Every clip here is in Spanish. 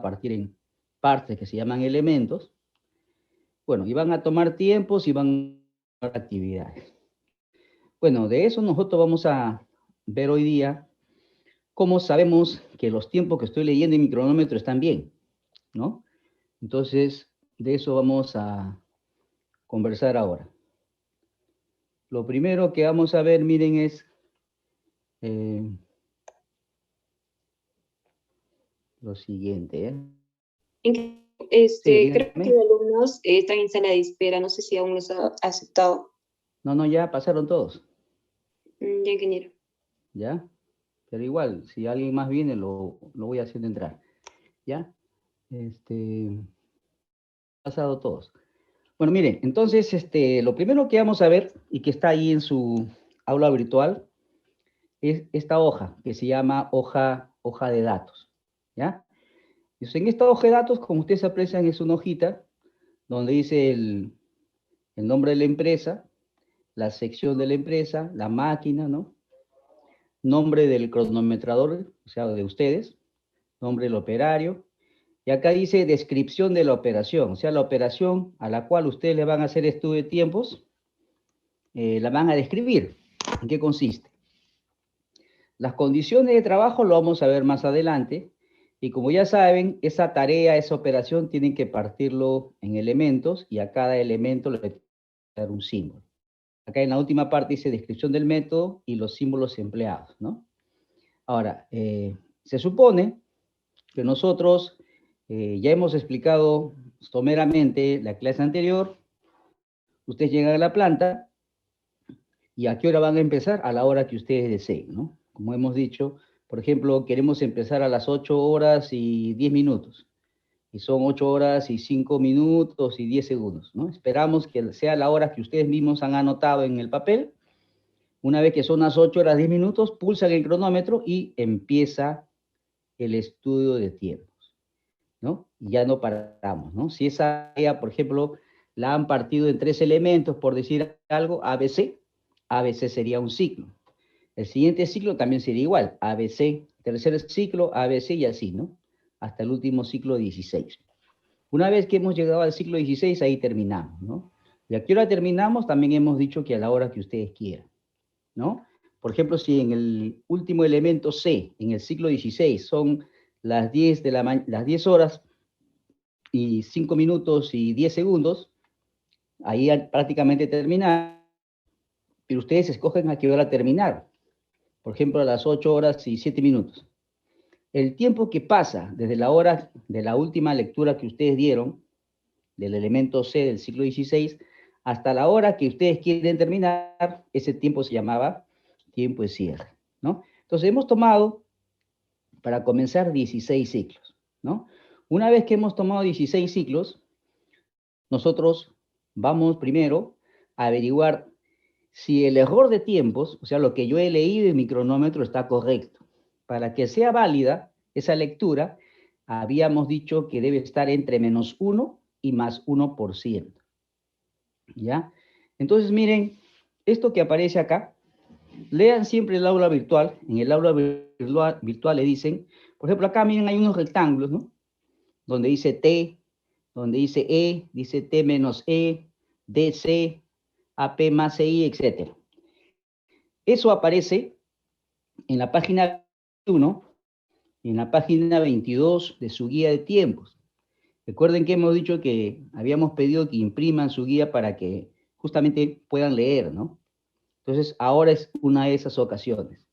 partir en partes que se llaman elementos. Bueno, y van a tomar tiempos y van a tomar actividades. Bueno, de eso nosotros vamos a ver hoy día cómo sabemos que los tiempos que estoy leyendo en mi cronómetro están bien, ¿no? Entonces, de eso vamos a conversar ahora. Lo primero que vamos a ver, miren, es lo siguiente, ¿eh? Sí, Creo que díganme. los alumnos están en sala de espera, no sé si aún los ha aceptado. No, ya pasaron todos, Ya, ingeniero. ¿ya? Pero igual, si alguien más viene, lo voy haciendo entrar, ¿ya? Pasado todos. Bueno, miren, entonces, lo primero que vamos a ver, y que está ahí en su aula virtual, es esta hoja, que se llama hoja de datos, ¿ya? Entonces, en esta hoja de datos, como ustedes aprecian, es una hojita donde dice el nombre de la empresa, la sección de la empresa, la máquina, ¿no? Nombre del cronometrador, o sea, de ustedes, nombre del operario, y acá dice descripción de la operación, o sea, la operación a la cual ustedes le van a hacer estudio de tiempos, la van a describir. ¿En qué consiste? Las condiciones de trabajo lo vamos a ver más adelante, y como ya saben, esa tarea, esa operación, tienen que partirlo en elementos, y a cada elemento le voy a dar un símbolo. Acá en la última parte dice descripción del método y los símbolos empleados, ¿no? Ahora, se supone que nosotros ya hemos explicado someramente la clase anterior. Ustedes llegan a la planta y ¿a qué hora van a empezar? A la hora que ustedes deseen, ¿no? Como hemos dicho, por ejemplo, queremos empezar a las 8 horas y 10 minutos. Y son 8 horas y 5 minutos y 10 segundos, ¿no? Esperamos que sea la hora que ustedes mismos han anotado en el papel. Una vez que son las 8 horas 10 minutos, pulsan el cronómetro y empieza el estudio de tiempos, ¿no? Y ya no paramos, ¿no? Si esa área, por ejemplo, la han partido en 3 elementos, por decir algo, ABC sería un ciclo. El siguiente ciclo también sería igual, ABC, tercer ciclo, ABC y así, ¿no? Hasta el último ciclo 16. Una vez que hemos llegado al ciclo 16, ahí terminamos, ¿no? Y a qué hora terminamos, también hemos dicho que a la hora que ustedes quieran, ¿no? Por ejemplo, si en el último elemento C, en el ciclo 16, son las 10, las 10 horas y 5 minutos y 10 segundos, ahí prácticamente terminar, pero ustedes escogen a qué hora terminar. Por ejemplo, a las 8 horas y 7 minutos. El tiempo que pasa desde la hora de la última lectura que ustedes dieron, del elemento C del ciclo 16, hasta la hora que ustedes quieren terminar, ese tiempo se llamaba tiempo de cierre, ¿no? Entonces hemos tomado, para comenzar, 16 ciclos, ¿no? Una vez que hemos tomado 16 ciclos, nosotros vamos primero a averiguar si el error de tiempos, o sea, lo que yo he leído en mi cronómetro está correcto. Para que sea válida esa lectura, habíamos dicho que debe estar entre -1 y +1%, ¿ya? Entonces, miren, esto que aparece acá, lean siempre el aula virtual. En el aula virtual le dicen, por ejemplo, acá miren, hay unos rectángulos, ¿no? Donde dice T, donde dice E, dice T menos E, DC, AP más CI, etc. Eso aparece en la página 1 y en la página 22 de su guía de tiempos. Recuerden que hemos dicho que habíamos pedido que impriman su guía para que justamente puedan leer, ¿no? Entonces, ahora es una de esas ocasiones.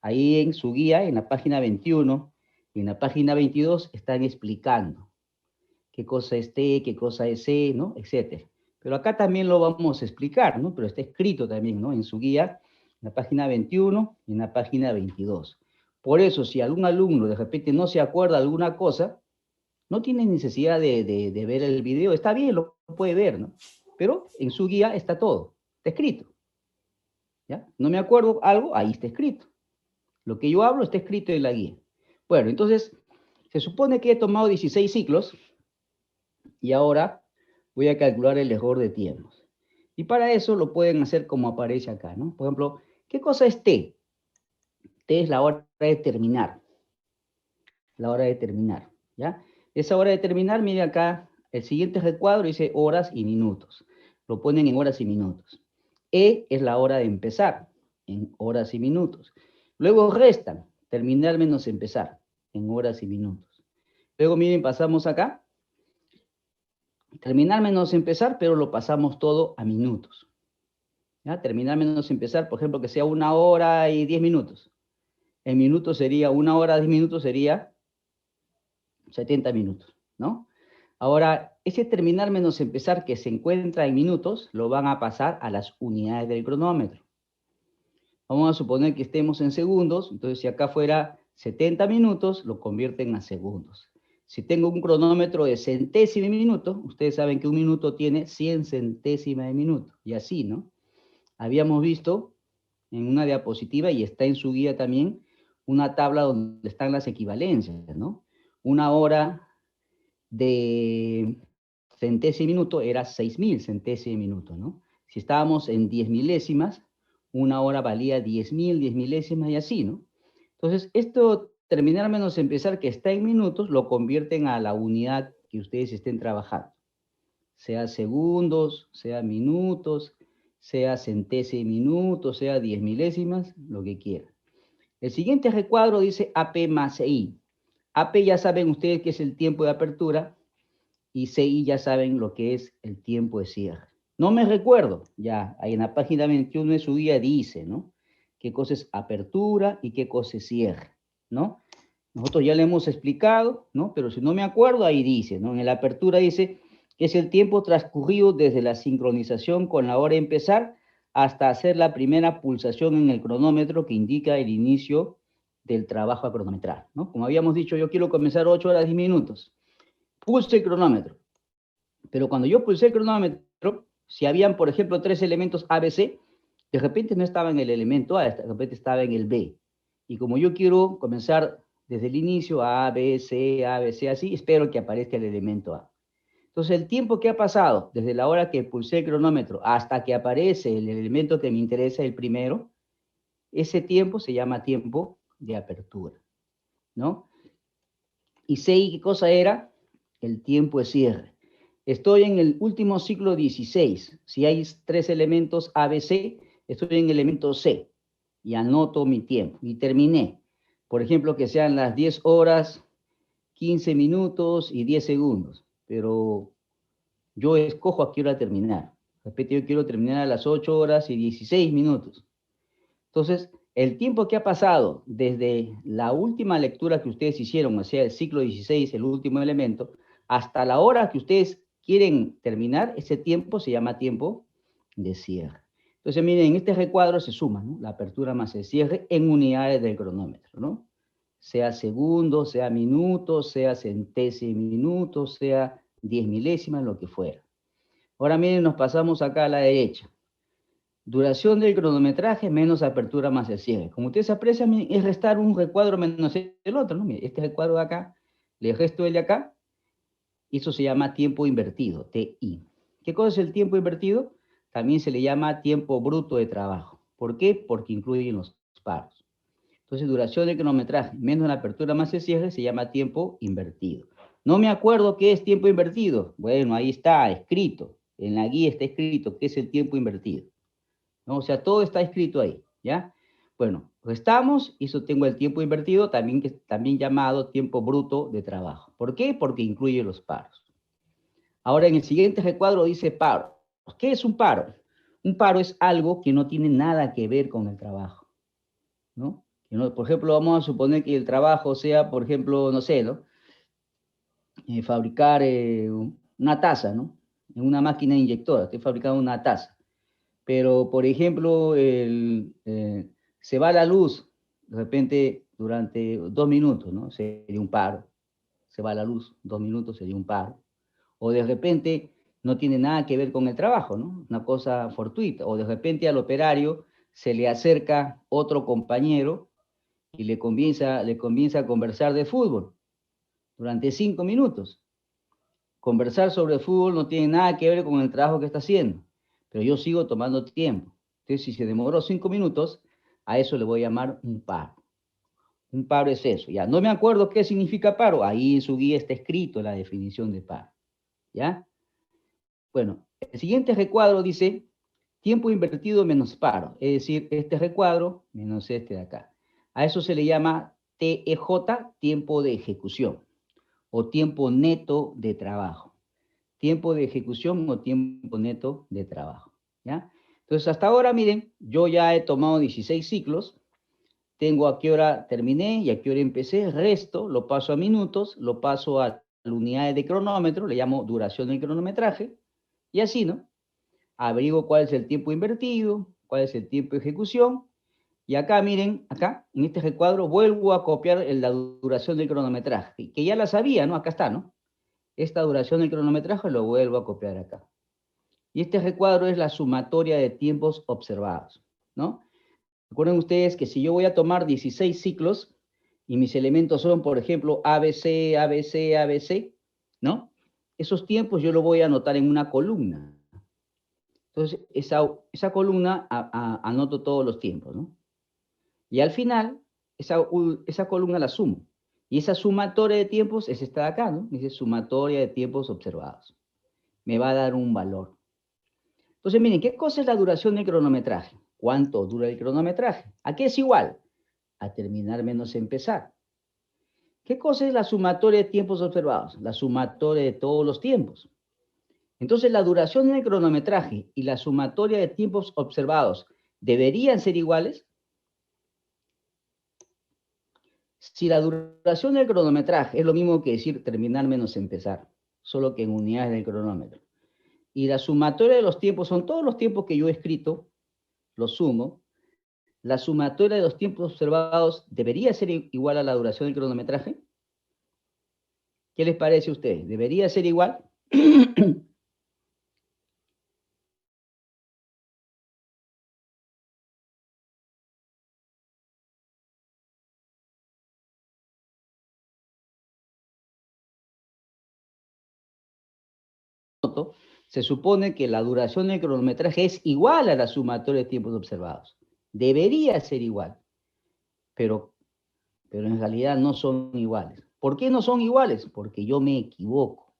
Ahí en su guía, en la página 21 y en la página 22, están explicando qué cosa es T, qué cosa es C, ¿no? Etcétera. Pero acá también lo vamos a explicar, ¿no? Pero está escrito también, ¿no? En su guía, en la página 21 y en la página 22. Por eso, si algún alumno de repente no se acuerda de alguna cosa, no tiene necesidad de ver el video, está bien, lo puede ver, ¿no? Pero en su guía está todo, está escrito, ¿ya? No me acuerdo algo, ahí está escrito. Lo que yo hablo está escrito en la guía. Bueno, entonces, se supone que he tomado 16 ciclos y ahora voy a calcular el error de tiempos. Y para eso lo pueden hacer como aparece acá, ¿no? Por ejemplo, ¿qué cosa es T? T es la hora de terminar. La hora de terminar, ¿ya? Esa hora de terminar, mire acá, el siguiente recuadro dice horas y minutos. Lo ponen en horas y minutos. E es la hora de empezar, en horas y minutos. Luego restan, terminar menos empezar, en horas y minutos. Luego, miren, pasamos acá. Terminar menos empezar, pero lo pasamos todo a minutos. ¿Ya? Terminar menos empezar, por ejemplo, que sea 1 hora y 10 minutos. En minutos sería 1 hora, 10 minutos sería 70 minutos, ¿no? Ahora, ese terminar menos empezar que se encuentra en minutos, lo van a pasar a las unidades del cronómetro. Vamos a suponer que estemos en segundos, entonces si acá fuera 70 minutos, lo convierten a segundos. Si tengo un cronómetro de centésima de minuto, ustedes saben que un minuto tiene 100 centésimas de minuto, y así, ¿no? Habíamos visto en una diapositiva, y está en su guía también, una tabla donde están las equivalencias, ¿no? 1 hora de centésima de minuto era 6.000 centésimas de minuto, ¿no? Si estábamos en 10 milésimas, 1 hora valía 10.000, 10 milésimas y así, ¿no? Entonces, esto, terminar menos empezar, que está en minutos, lo convierten a la unidad que ustedes estén trabajando. Sea segundos, sea minutos, sea centésima de minuto, sea 10 milésimas, lo que quieran. El siguiente recuadro dice AP más CI. AP ya saben ustedes que es el tiempo de apertura, y CI ya saben lo que es el tiempo de cierre. No me recuerdo, ya, ahí en la página 21 de su guía dice, ¿no? Qué cosa es apertura y qué cosa es cierre, ¿no? Nosotros ya le hemos explicado, ¿no? Pero si no me acuerdo, ahí dice, ¿no? En la apertura dice que es el tiempo transcurrido desde la sincronización con la hora de empezar hasta hacer la primera pulsación en el cronómetro que indica el inicio del trabajo a cronometrar, ¿no? Como habíamos dicho, yo quiero comenzar 8 horas y 10 minutos. Pulse el cronómetro. Pero cuando yo pulsé el cronómetro, si habían, por ejemplo, 3 elementos ABC, de repente no estaba en el elemento A, de repente estaba en el B. Y como yo quiero comenzar desde el inicio, A, B, C, así, espero que aparezca el elemento A. Entonces, el tiempo que ha pasado desde la hora que pulsé el cronómetro hasta que aparece el elemento que me interesa, el primero, ese tiempo se llama tiempo de apertura, ¿no? Y CI, ¿qué cosa era? El tiempo de cierre. Estoy en el último ciclo 16. Si hay 3 elementos ABC, estoy en el elemento C. Y anoto mi tiempo. Y terminé. Por ejemplo, que sean las 10 horas, 15 minutos y 10 segundos. Pero yo escojo a qué hora terminar. Repito, yo quiero terminar a las 8 horas y 16 minutos. Entonces, el tiempo que ha pasado desde la última lectura que ustedes hicieron, o sea, el ciclo 16, el último elemento, hasta la hora que ustedes quieren terminar, ese tiempo se llama tiempo de cierre. Entonces, miren, en este recuadro se suma, ¿no? La apertura más el cierre en unidades del cronómetro, ¿no? Sea segundos, sea minutos, sea centésima minutos, sea 10 milésimas, lo que fuera. Ahora miren, nos pasamos acá a la derecha. Duración del cronometraje menos apertura más el cierre. Como ustedes aprecian, es restar un recuadro menos el otro, ¿no? Mire, este recuadro de acá, le resto el de acá, y eso se llama tiempo invertido, TI. ¿Qué cosa es el tiempo invertido? También se le llama tiempo bruto de trabajo. ¿Por qué? Porque incluyen los paros. Entonces, duración del cronometraje menos la apertura más el cierre se llama tiempo invertido. No me acuerdo qué es tiempo invertido. Bueno, ahí está escrito. En la guía está escrito qué es el tiempo invertido, ¿no? O sea, todo está escrito ahí, ¿ya? Bueno, restamos, y eso tengo el tiempo invertido, también llamado tiempo bruto de trabajo. ¿Por qué? Porque incluye los paros. Ahora, en el siguiente recuadro dice paro. ¿Qué es un paro? Un paro es algo que no tiene nada que ver con el trabajo, ¿no? Por ejemplo, vamos a suponer que el trabajo sea, por ejemplo, no sé, ¿no? Fabricar una taza, ¿no? En una máquina inyectora, estoy fabricando una taza. Pero, por ejemplo, se va la luz de repente durante 2 minutos, ¿no? Sería un paro. Se va la luz 2 minutos, sería un paro. O de repente no tiene nada que ver con el trabajo, ¿no? Una cosa fortuita. O de repente al operario se le acerca otro compañero y le comienza a conversar de fútbol durante 5 minutos. Conversar sobre fútbol no tiene nada que ver con el trabajo que está haciendo, pero yo sigo tomando tiempo. Entonces, si se demoró 5 minutos, a eso le voy a llamar un paro. Un paro es eso, ya. No me acuerdo qué significa paro. Ahí en su guía está escrito la definición de paro, ¿ya? Bueno, el siguiente recuadro dice tiempo invertido menos paro, es decir, este recuadro menos este de acá. A eso se le llama TEJ, tiempo de ejecución, o tiempo neto de trabajo. Tiempo de ejecución o tiempo neto de trabajo, ¿ya? Entonces, hasta ahora, miren, yo ya he tomado 16 ciclos, tengo a qué hora terminé y a qué hora empecé, el resto lo paso a minutos, lo paso a unidades de cronómetro, le llamo duración del cronometraje, y así, ¿no? Averiguo cuál es el tiempo invertido, cuál es el tiempo de ejecución, y acá, miren, acá, en este recuadro, vuelvo a copiar la duración del cronometraje, que ya la sabía, ¿no? Acá está, ¿no? Esta duración del cronometraje lo vuelvo a copiar acá. Y este recuadro es la sumatoria de tiempos observados, ¿no? Recuerden ustedes que si yo voy a tomar 16 ciclos y mis elementos son, por ejemplo, ABC, ABC, ABC, ¿no? Esos tiempos yo los voy a anotar en una columna. Entonces, esa columna anoto todos los tiempos, ¿no? Y al final, esa columna la sumo. Y esa sumatoria de tiempos es esta de acá, ¿no? Dice sumatoria de tiempos observados. Me va a dar un valor. Entonces, miren, ¿qué cosa es la duración del cronometraje? ¿Cuánto dura el cronometraje? ¿A qué es igual? A terminar menos empezar. ¿Qué cosa es la sumatoria de tiempos observados? La sumatoria de todos los tiempos. Entonces, la duración del cronometraje y la sumatoria de tiempos observados deberían ser iguales. Si la duración del cronometraje es lo mismo que decir terminar menos empezar, solo que en unidades del cronómetro, y la sumatoria de los tiempos son todos los tiempos que yo he escrito, los sumo, la sumatoria de los tiempos observados debería ser igual a la duración del cronometraje. ¿Qué les parece a ustedes? ¿Debería ser igual? Se supone que la duración del cronometraje es igual a la sumatoria de tiempos observados. Debería ser igual, pero en realidad no son iguales. ¿Por qué no son iguales? Porque yo me equivoco.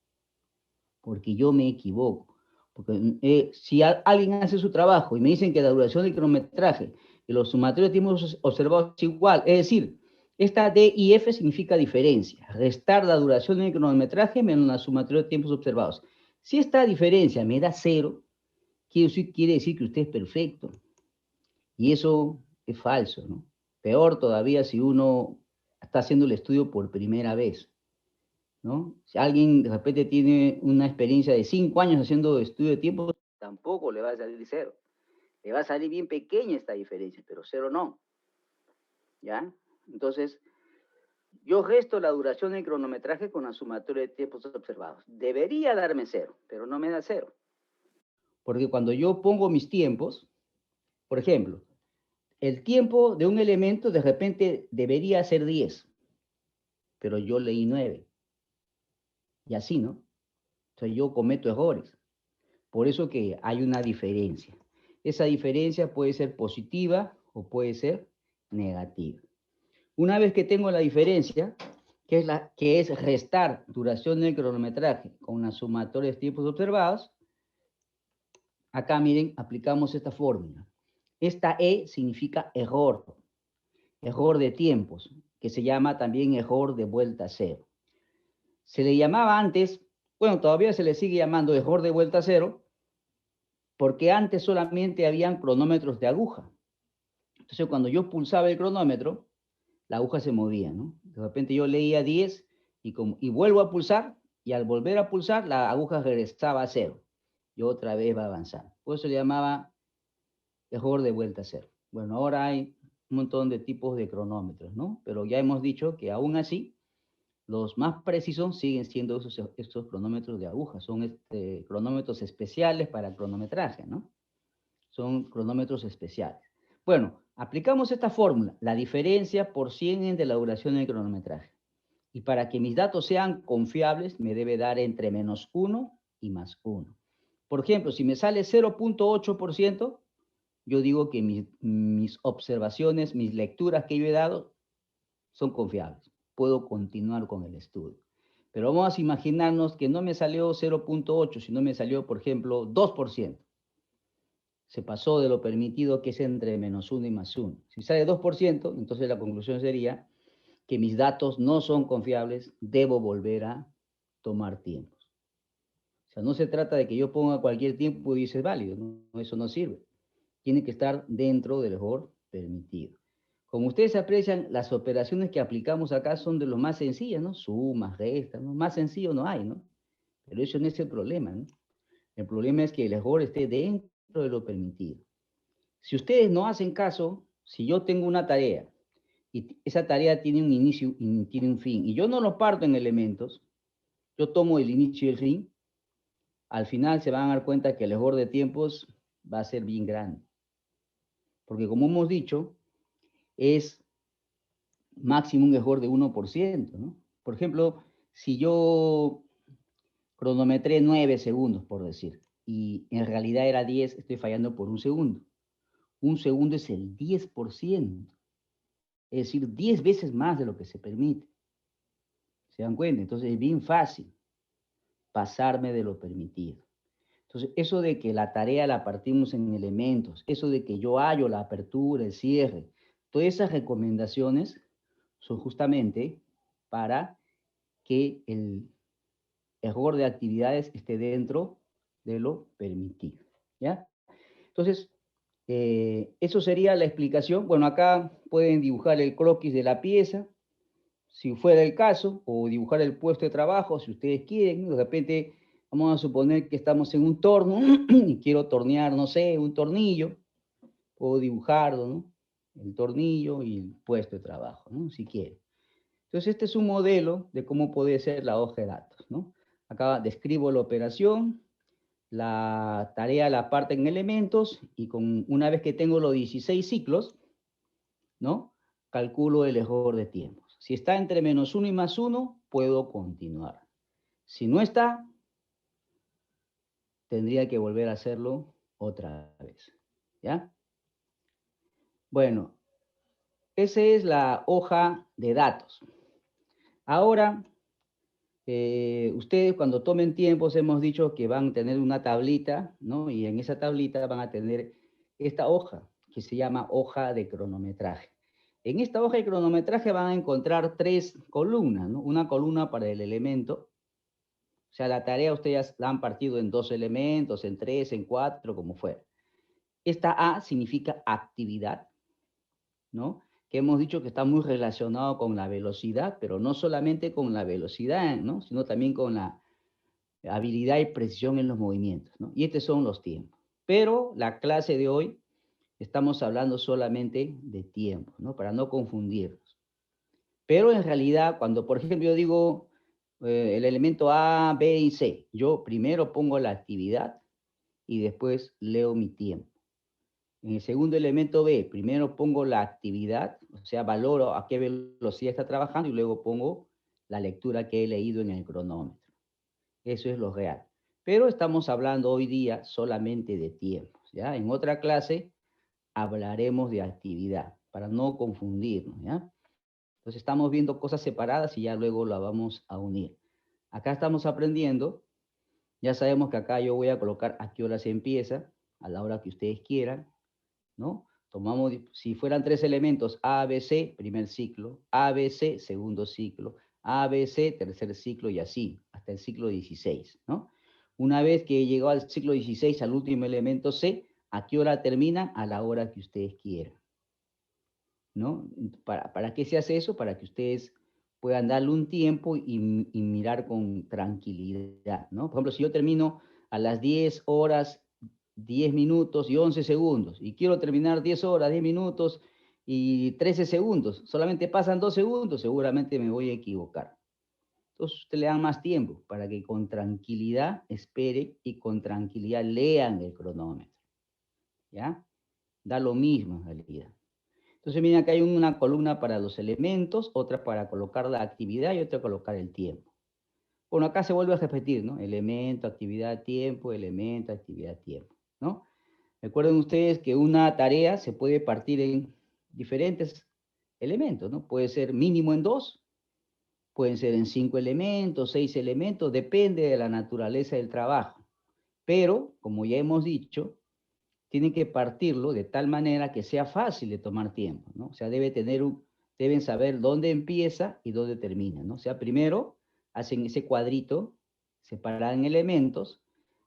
Porque yo me equivoco. Porque si alguien hace su trabajo y me dicen que la duración del cronometraje y los sumatorios de tiempos observados es igual, es decir, esta D y F significa diferencia, restar la duración del cronometraje menos la sumatoria de tiempos observados. Si esta diferencia me da 0, quiere decir que usted es perfecto. Y eso es falso, ¿no? Peor todavía si uno está haciendo el estudio por primera vez, ¿no? Si alguien de repente tiene una experiencia de 5 años haciendo estudio de tiempo, tampoco le va a salir 0. Le va a salir bien pequeña esta diferencia, pero 0 no. ¿Ya? Entonces, yo resto la duración del cronometraje con la sumatoria de tiempos observados. Debería darme 0, pero no me da 0. Porque cuando yo pongo mis tiempos, por ejemplo, el tiempo de un elemento de repente debería ser 10, pero yo leí 9. Y así, ¿no? Entonces yo cometo errores. Por eso que hay una diferencia. Esa diferencia puede ser positiva o puede ser negativa. Una vez que tengo la diferencia, que es restar duración del cronometraje con una sumatoria de tiempos observados, acá miren, aplicamos esta fórmula. Esta E significa error, error de tiempos, que se llama también error de vuelta a cero. Se le llamaba antes, bueno, todavía se le sigue llamando error de vuelta a cero, porque antes solamente habían cronómetros de aguja. Entonces, cuando yo pulsaba el cronómetro, la aguja se movía, ¿no? De repente yo leía 10 y vuelvo a pulsar, y al volver a pulsar, la aguja regresaba a 0. Y otra vez va a avanzar. Por eso se le llamaba error de vuelta a cero. Bueno, ahora hay un montón de tipos de cronómetros, ¿no? Pero ya hemos dicho que aún así, los más precisos siguen siendo estos cronómetros de aguja. Son cronómetros especiales para cronometraje, ¿no? Son cronómetros especiales. Bueno, aplicamos esta fórmula, la diferencia por 100 de la duración del cronometraje. Y para que mis datos sean confiables, me debe dar entre -1 y +1. Por ejemplo, si me sale 0.8%, yo digo que mis observaciones, mis lecturas que yo he dado, son confiables. Puedo continuar con el estudio. Pero vamos a imaginarnos que no me salió 0.8, sino me salió, por ejemplo, 2%. Se pasó de lo permitido, que es entre -1 y +1. Si sale 2%, entonces la conclusión sería que mis datos no son confiables, debo volver a tomar tiempos. O sea, no se trata de que yo ponga cualquier tiempo y dice es válido, ¿no? Eso no sirve. Tiene que estar dentro del error permitido. Como ustedes aprecian, las operaciones que aplicamos acá son de lo más sencillas, ¿no? Sumas, restas, ¿no? Más sencillo no hay, ¿no? Pero eso no es el problema, ¿no? El problema es que el error esté dentro de lo permitido. Si ustedes no hacen caso, si yo tengo una tarea y esa tarea tiene un inicio y tiene un fin, y yo no lo parto en elementos, yo tomo el inicio y el fin, al final se van a dar cuenta que el error de tiempos va a ser bien grande. Porque como hemos dicho, es máximo un error de 1%, ¿no? Por ejemplo, si yo cronometré 9 segundos, por decir, y en realidad era 10, estoy fallando por un segundo. Un segundo es el 10%, es decir, 10 veces más de lo que se permite. ¿Se dan cuenta? Entonces es bien fácil pasarme de lo permitido. Entonces, eso de que la tarea la partimos en elementos, eso de que yo hallo la apertura, el cierre, todas esas recomendaciones son justamente para que el error de actividades esté dentro de lo permitido, ¿ya? Entonces, eso sería la explicación. Bueno, acá pueden dibujar el croquis de la pieza, si fuera el caso, o dibujar el puesto de trabajo, si ustedes quieren. De repente, vamos a suponer que estamos en un torno y quiero tornear, no sé, un tornillo, puedo dibujarlo, ¿no? El tornillo y el puesto de trabajo, ¿no? Si quieren. Entonces, este es un modelo de cómo puede ser la hoja de datos, ¿no? Acá describo la operación, la tarea la parte en elementos y una vez que tengo los 16 ciclos, ¿no? Calculo el error de tiempos. Si está entre -1 y +1, puedo continuar. Si no está, tendría que volver a hacerlo otra vez, ¿ya? Bueno, esa es la hoja de datos. Ahora, ustedes cuando tomen tiempos hemos dicho que van a tener una tablita, ¿no? Y en esa tablita van a tener esta hoja que se llama hoja de cronometraje. En esta hoja de cronometraje van a encontrar 3 columnas, ¿no? Una columna para el elemento, o sea, la tarea ustedes la han partido en 2 elementos, en 3, en 4, como fuera. Esta A significa actividad, ¿no? Que hemos dicho que está muy relacionado con la velocidad, pero no solamente con la velocidad, ¿no? Sino también con la habilidad y precisión en los movimientos, ¿no? Y estos son los tiempos. Pero la clase de hoy estamos hablando solamente de tiempos, ¿no? Para no confundirnos. Pero en realidad, cuando por ejemplo yo digo el elemento A, B y C, yo primero pongo la actividad y después leo mi tiempo. En el segundo elemento B, primero pongo la actividad, o sea, valoro a qué velocidad está trabajando y luego pongo la lectura que he leído en el cronómetro. Eso es lo real. Pero estamos hablando hoy día solamente de tiempos, ¿ya? En otra clase hablaremos de actividad, para no confundirnos, ¿ya? Entonces estamos viendo cosas separadas y ya luego la vamos a unir. Acá estamos aprendiendo, ya sabemos que acá yo voy a colocar a qué hora se empieza, a la hora que ustedes quieran, ¿no? Tomamos, si fueran 3 elementos, A, B, C, primer ciclo, A, B, C, segundo ciclo, A, B, C, tercer ciclo y así, hasta el ciclo 16, ¿no? Una vez que llegó al ciclo 16, al último elemento C, ¿a qué hora termina? A la hora que ustedes quieran, ¿no? ¿Para qué se hace eso? Para que ustedes puedan darle un tiempo y mirar con tranquilidad, ¿no? Por ejemplo, si yo termino a las 10 horas 10 minutos y 11 segundos, y quiero terminar 10 horas, 10 minutos y 13 segundos, solamente pasan 2 segundos, seguramente me voy a equivocar. Entonces, usted le dan más tiempo para que con tranquilidad espere y con tranquilidad lean el cronómetro, ¿ya? Da lo mismo en realidad. Entonces, miren, acá hay una columna para los elementos, otra para colocar la actividad y otra para colocar el tiempo. Bueno, acá se vuelve a repetir, ¿no? Elemento, actividad, tiempo, elemento, actividad, tiempo, ¿no? Recuerden ustedes que una tarea se puede partir en diferentes elementos, ¿no? Puede ser mínimo en 2, pueden ser en 5 elementos, 6 elementos, depende de la naturaleza del trabajo. Pero, como ya hemos dicho, tienen que partirlo de tal manera que sea fácil de tomar tiempo, ¿no? O sea, deben saber dónde empieza y dónde termina, ¿no? O sea, primero hacen ese cuadrito, separado en elementos,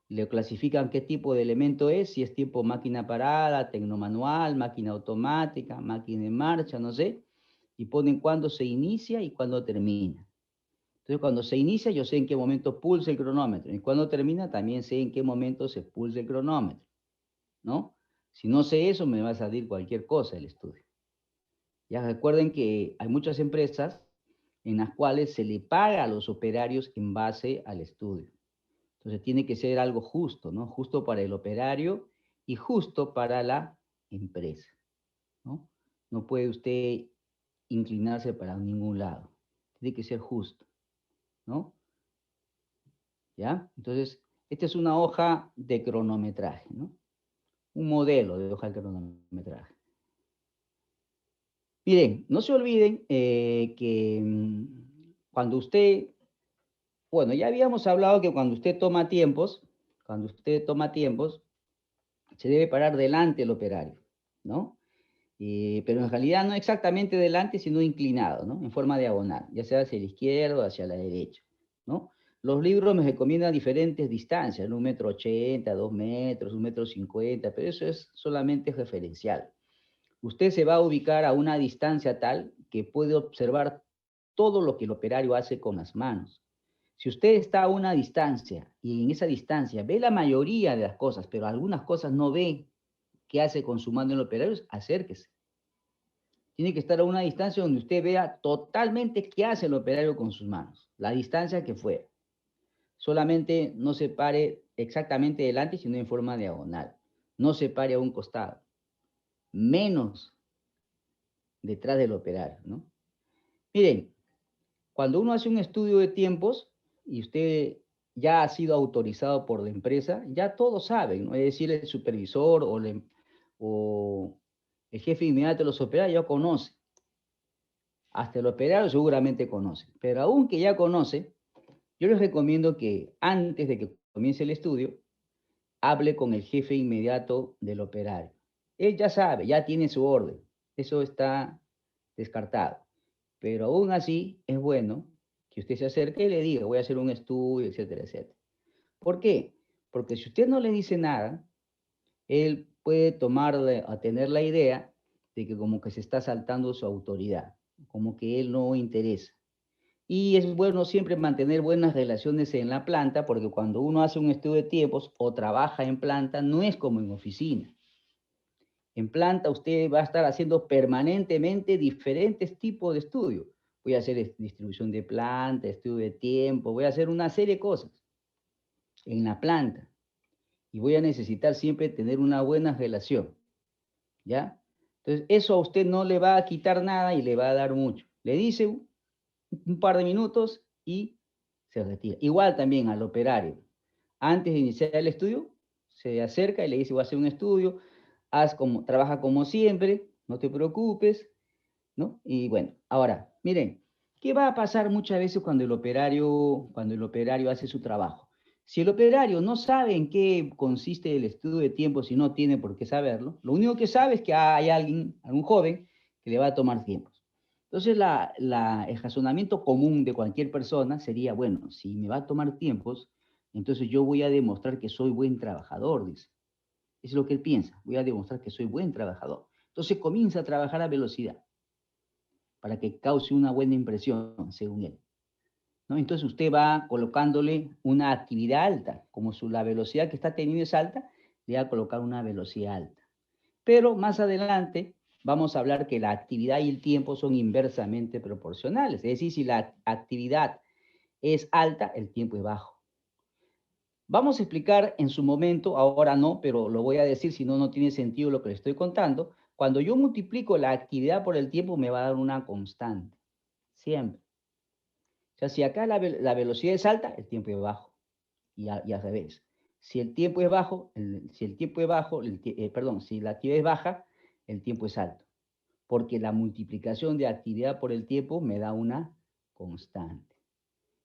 le clasifican qué tipo de elemento es, si es tipo máquina parada, tecnomanual, máquina automática, máquina en marcha, no sé, y ponen cuándo se inicia y cuándo termina. Entonces, cuando se inicia, yo sé en qué momento pulsa el cronómetro, y cuando termina, también sé en qué momento se pulsa el cronómetro, ¿no? Si no sé eso, me va a salir cualquier cosa el estudio. Ya recuerden que hay muchas empresas en las cuales se le paga a los operarios en base al estudio. Entonces tiene que ser algo justo, ¿no? Justo para el operario y justo para la empresa, ¿no? No puede usted inclinarse para ningún lado. Tiene que ser justo, ¿no? ¿Ya? Entonces, esta es una hoja de cronometraje, ¿no? Un modelo de hoja de cronometraje. Miren, no se olviden que cuando usted, bueno, ya habíamos hablado que cuando usted toma tiempos, se debe parar delante del operario, ¿no? Pero en realidad no exactamente delante, sino inclinado, ¿no? En forma diagonal, ya sea hacia la izquierda o hacia la derecha, ¿no? Los libros me recomiendan diferentes distancias, ¿no? 1,80 m, 2 metros, 1,50 m, pero eso es solamente referencial. Usted se va a ubicar a una distancia tal que puede observar todo lo que el operario hace con las manos. Si usted está a una distancia y en esa distancia ve la mayoría de las cosas, pero algunas cosas no ve qué hace con su mano el operario, acérquese. Tiene que estar a una distancia donde usted vea totalmente qué hace el operario con sus manos, la distancia que fuera. Solamente no se pare exactamente delante, sino en forma diagonal. No se pare a un costado, menos detrás del operario, ¿no? Miren, cuando uno hace un estudio de tiempos y usted ya ha sido autorizado por la empresa, ya todos saben, ¿no? Es decir, el supervisor o el jefe inmediato de los operarios ya conoce. Hasta el operario seguramente conoce. Pero aunque ya conoce, yo les recomiendo que antes de que comience el estudio, hable con el jefe inmediato del operario. Él ya sabe, ya tiene su orden. Eso está descartado. Pero aún así es bueno que usted se acerque y le diga, voy a hacer un estudio, etcétera, etcétera. ¿Por qué? Porque si usted no le dice nada, él puede a tener la idea de que como que se está saltando su autoridad, como que él no interesa. Y es bueno siempre mantener buenas relaciones en la planta, porque cuando uno hace un estudio de tiempos o trabaja en planta, no es como en oficina. En planta usted va a estar haciendo permanentemente diferentes tipos de estudios. Voy a hacer distribución de planta, estudio de tiempo, voy a hacer una serie de cosas en la planta. Y voy a necesitar siempre tener una buena relación, ¿ya? Entonces, eso a usted no le va a quitar nada y le va a dar mucho. Le dice un par de minutos y se retira. Igual también al operario. Antes de iniciar el estudio, se acerca y le dice, voy a hacer un estudio, trabaja como siempre, no te preocupes, ¿no? Y bueno, ahora, miren, ¿qué va a pasar muchas veces cuando el operario hace su trabajo? Si el operario no sabe en qué consiste el estudio de tiempo, si no tiene por qué saberlo, lo único que sabe es que hay algún joven que le va a tomar tiempos. Entonces, el razonamiento común de cualquier persona sería, bueno, si me va a tomar tiempos, entonces yo voy a demostrar que soy buen trabajador, dice. Eso es lo que él piensa, voy a demostrar que soy buen trabajador. Entonces comienza a trabajar a velocidad para que cause una buena impresión, según él, ¿no? Entonces usted va colocándole una actividad alta, como la velocidad que está teniendo es alta, le va a colocar una velocidad alta. Pero más adelante vamos a hablar que la actividad y el tiempo son inversamente proporcionales, es decir, si la actividad es alta, el tiempo es bajo. Vamos a explicar en su momento, ahora no, pero lo voy a decir, si no, no tiene sentido lo que le estoy contando. Cuando yo multiplico la actividad por el tiempo, me va a dar una constante, siempre. O sea, si acá la velocidad es alta, el tiempo es bajo, y al revés. Si el tiempo es bajo, si el tiempo es bajo, perdón, si la actividad es baja, el tiempo es alto. porque la multiplicación de actividad por el tiempo me da una constante.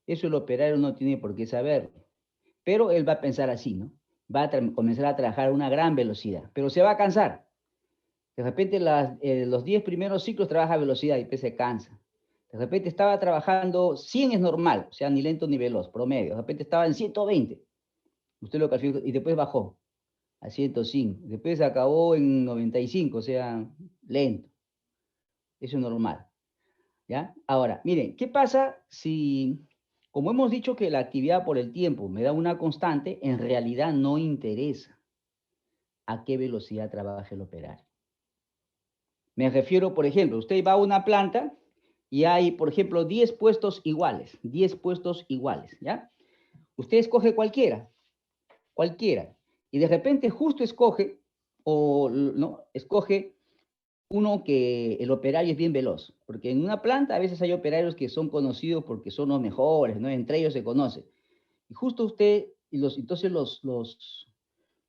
Eso el operario no tiene por qué saberlo, pero él va a pensar así, ¿no? Va a comenzar a trabajar a una gran velocidad, pero se va a cansar. De repente los 10 primeros ciclos trabaja a velocidad y después se cansa. De repente estaba trabajando 100 es normal, o sea, ni lento ni veloz, promedio. De repente estaba en 120, usted lo calificó, y después bajó a 105. Después acabó en 95, o sea, lento. Eso es normal, ¿ya? Ahora, miren, ¿qué pasa si, como hemos dicho que la actividad por el tiempo me da una constante, en realidad no interesa a qué velocidad trabaja el operario? Me refiero, por ejemplo, usted va a una planta y hay, por ejemplo, 10 puestos iguales, 10 puestos iguales, ¿ya? Usted escoge cualquiera, cualquiera, y de repente justo escoge, o no, escoge uno que el operario es bien veloz, porque en una planta a veces hay operarios que son conocidos porque son los mejores, ¿no? Entre ellos se conoce. Y justo usted, entonces los,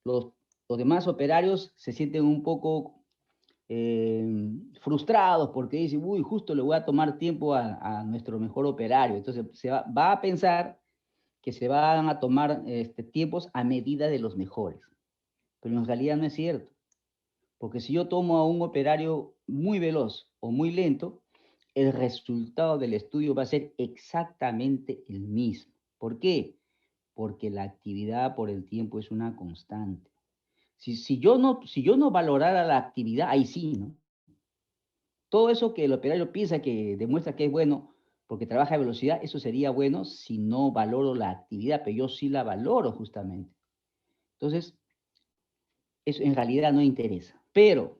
los demás operarios se sienten un poco frustrados porque dicen, uy, justo le voy a tomar tiempo a nuestro mejor operario. Entonces va a pensar que se van a tomar tiempos a medida de los mejores. Pero en realidad no es cierto. Porque si yo tomo a un operario muy veloz o muy lento, el resultado del estudio va a ser exactamente el mismo. ¿Por qué? Porque la actividad por el tiempo es una constante. Si yo no valorara la actividad, ahí sí, ¿no? Todo eso que el operario piensa que demuestra que es bueno porque trabaja a velocidad, eso sería bueno si no valoro la actividad, pero yo sí la valoro justamente. Entonces, eso en realidad no interesa. Pero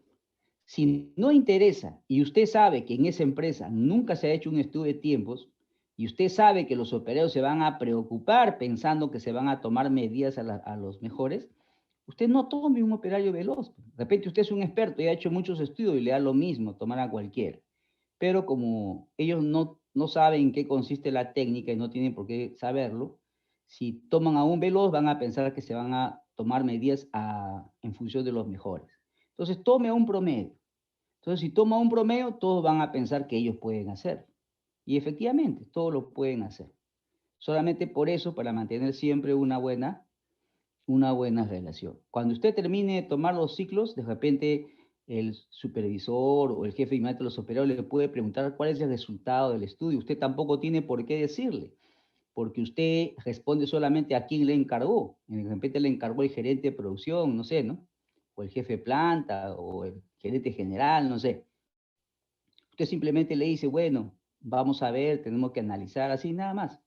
si no interesa y usted sabe que en esa empresa nunca se ha hecho un estudio de tiempos y usted sabe que los operarios se van a preocupar pensando que se van a tomar medidas a los mejores, usted no tome un operario veloz. De repente usted es un experto y ha hecho muchos estudios y le da lo mismo tomar a cualquiera. Pero como ellos no saben en qué consiste la técnica y no tienen por qué saberlo, si toman a un veloz van a pensar que se van a tomar medidas en función de los mejores. Entonces tome a un promedio. Entonces si toma un promedio, todos van a pensar que ellos pueden hacerlo. Y efectivamente, todos lo pueden hacer. Solamente por eso, para mantener siempre una buena relación. Cuando usted termine de tomar los ciclos, de repente el supervisor o el jefe de los operadores le puede preguntar cuál es el resultado del estudio. Usted tampoco tiene por qué decirle, porque usted responde solamente a quién le encargó. De repente le encargó el gerente de producción, no sé, ¿no? O el jefe de planta, o el gerente general, no sé. Usted simplemente le dice, bueno, vamos a ver, tenemos que analizar así, nada más.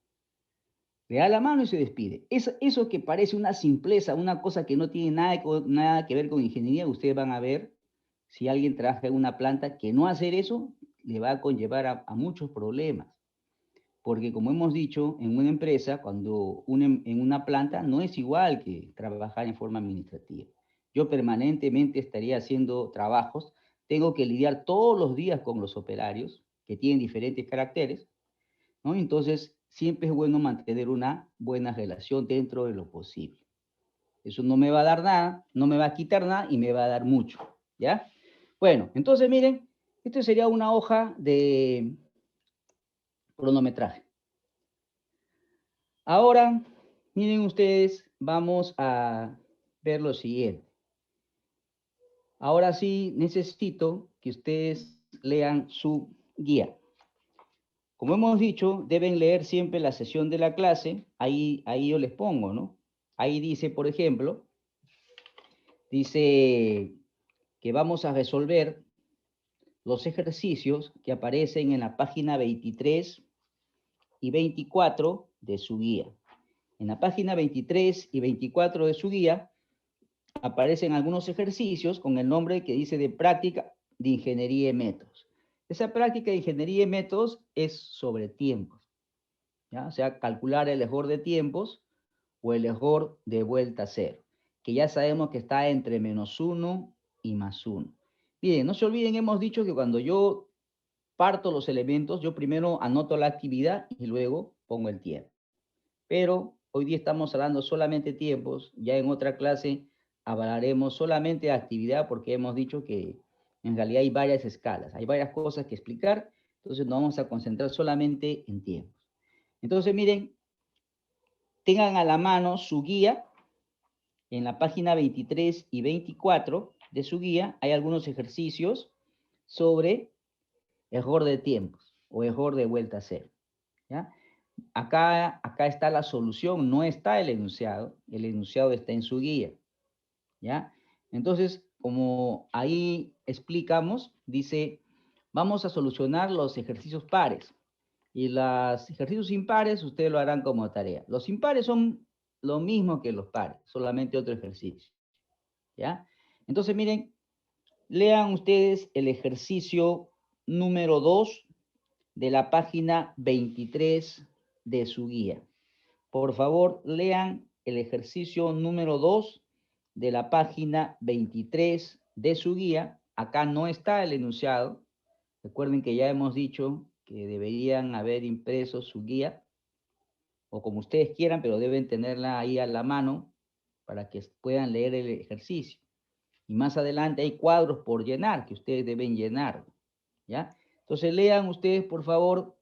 Le da la mano y se despide. Eso que parece una simpleza, una cosa que no tiene nada que ver con ingeniería, ustedes van a ver si alguien trabaja en una planta que no hacer eso le va a conllevar a muchos problemas. Porque como hemos dicho, en una empresa, en una planta, no es igual que trabajar en forma administrativa. Yo permanentemente estaría haciendo trabajos, tengo que lidiar todos los días con los operarios que tienen diferentes caracteres, ¿no? Entonces, siempre es bueno mantener una buena relación dentro de lo posible. Eso no me va a dar nada, no me va a quitar nada y me va a dar mucho, ¿ya? Bueno, entonces miren, esto sería una hoja de cronometraje. Ahora, miren ustedes, vamos a ver lo siguiente. Ahora sí necesito que ustedes lean su guía. Como hemos dicho, deben leer siempre la sesión de la clase. Ahí yo les pongo, ¿no? Ahí dice, por ejemplo, dice que vamos a resolver los ejercicios que aparecen en la página 23 y 24 de su guía. En la página 23 y 24 de su guía aparecen algunos ejercicios con el nombre que dice de práctica de ingeniería y métodos. Esa práctica de ingeniería y métodos es sobre tiempos, ¿ya? O sea, calcular el error de tiempos o el error de vuelta a cero, que ya sabemos que está entre -1 y +1. Bien, no se olviden, hemos dicho que cuando yo parto los elementos, yo primero anoto la actividad y luego pongo el tiempo. Pero hoy día estamos hablando solamente tiempos, ya en otra clase hablaremos solamente de actividad porque hemos dicho que En realidad hay varias escalas, hay varias cosas que explicar, entonces nos vamos a concentrar solamente en tiempos. Entonces, miren, tengan a la mano su guía. En la página 23 y 24 de su guía hay algunos ejercicios sobre error de tiempos o error de vuelta a cero, ¿ya? Acá está la solución, no está el enunciado está en su guía, ¿ya? Entonces, como ahí explicamos, dice, vamos a solucionar los ejercicios pares. Y los ejercicios impares ustedes lo harán como tarea. Los impares son lo mismo que los pares, solamente otro ejercicio, ¿ya? Entonces, miren, lean ustedes el ejercicio número 2 de la página 23 de su guía. Por favor, lean el ejercicio número 2 de la página 23 de su guía. Acá no está el enunciado. Recuerden que ya hemos dicho que deberían haber impreso su guía, o como ustedes quieran, pero deben tenerla ahí a la mano para que puedan leer el ejercicio. Y más adelante hay cuadros por llenar, que ustedes deben llenar, ¿ya? Entonces lean ustedes, por favor,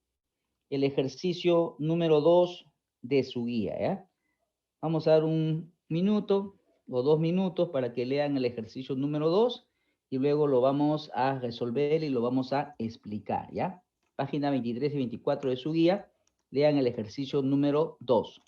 el ejercicio número 2 de su guía, ¿ya? Vamos a dar un minuto o 2 minutos para que lean el ejercicio número 2 y luego lo vamos a resolver y lo vamos a explicar, ¿ya? Página 23 y 24 de su guía, lean el ejercicio número 2.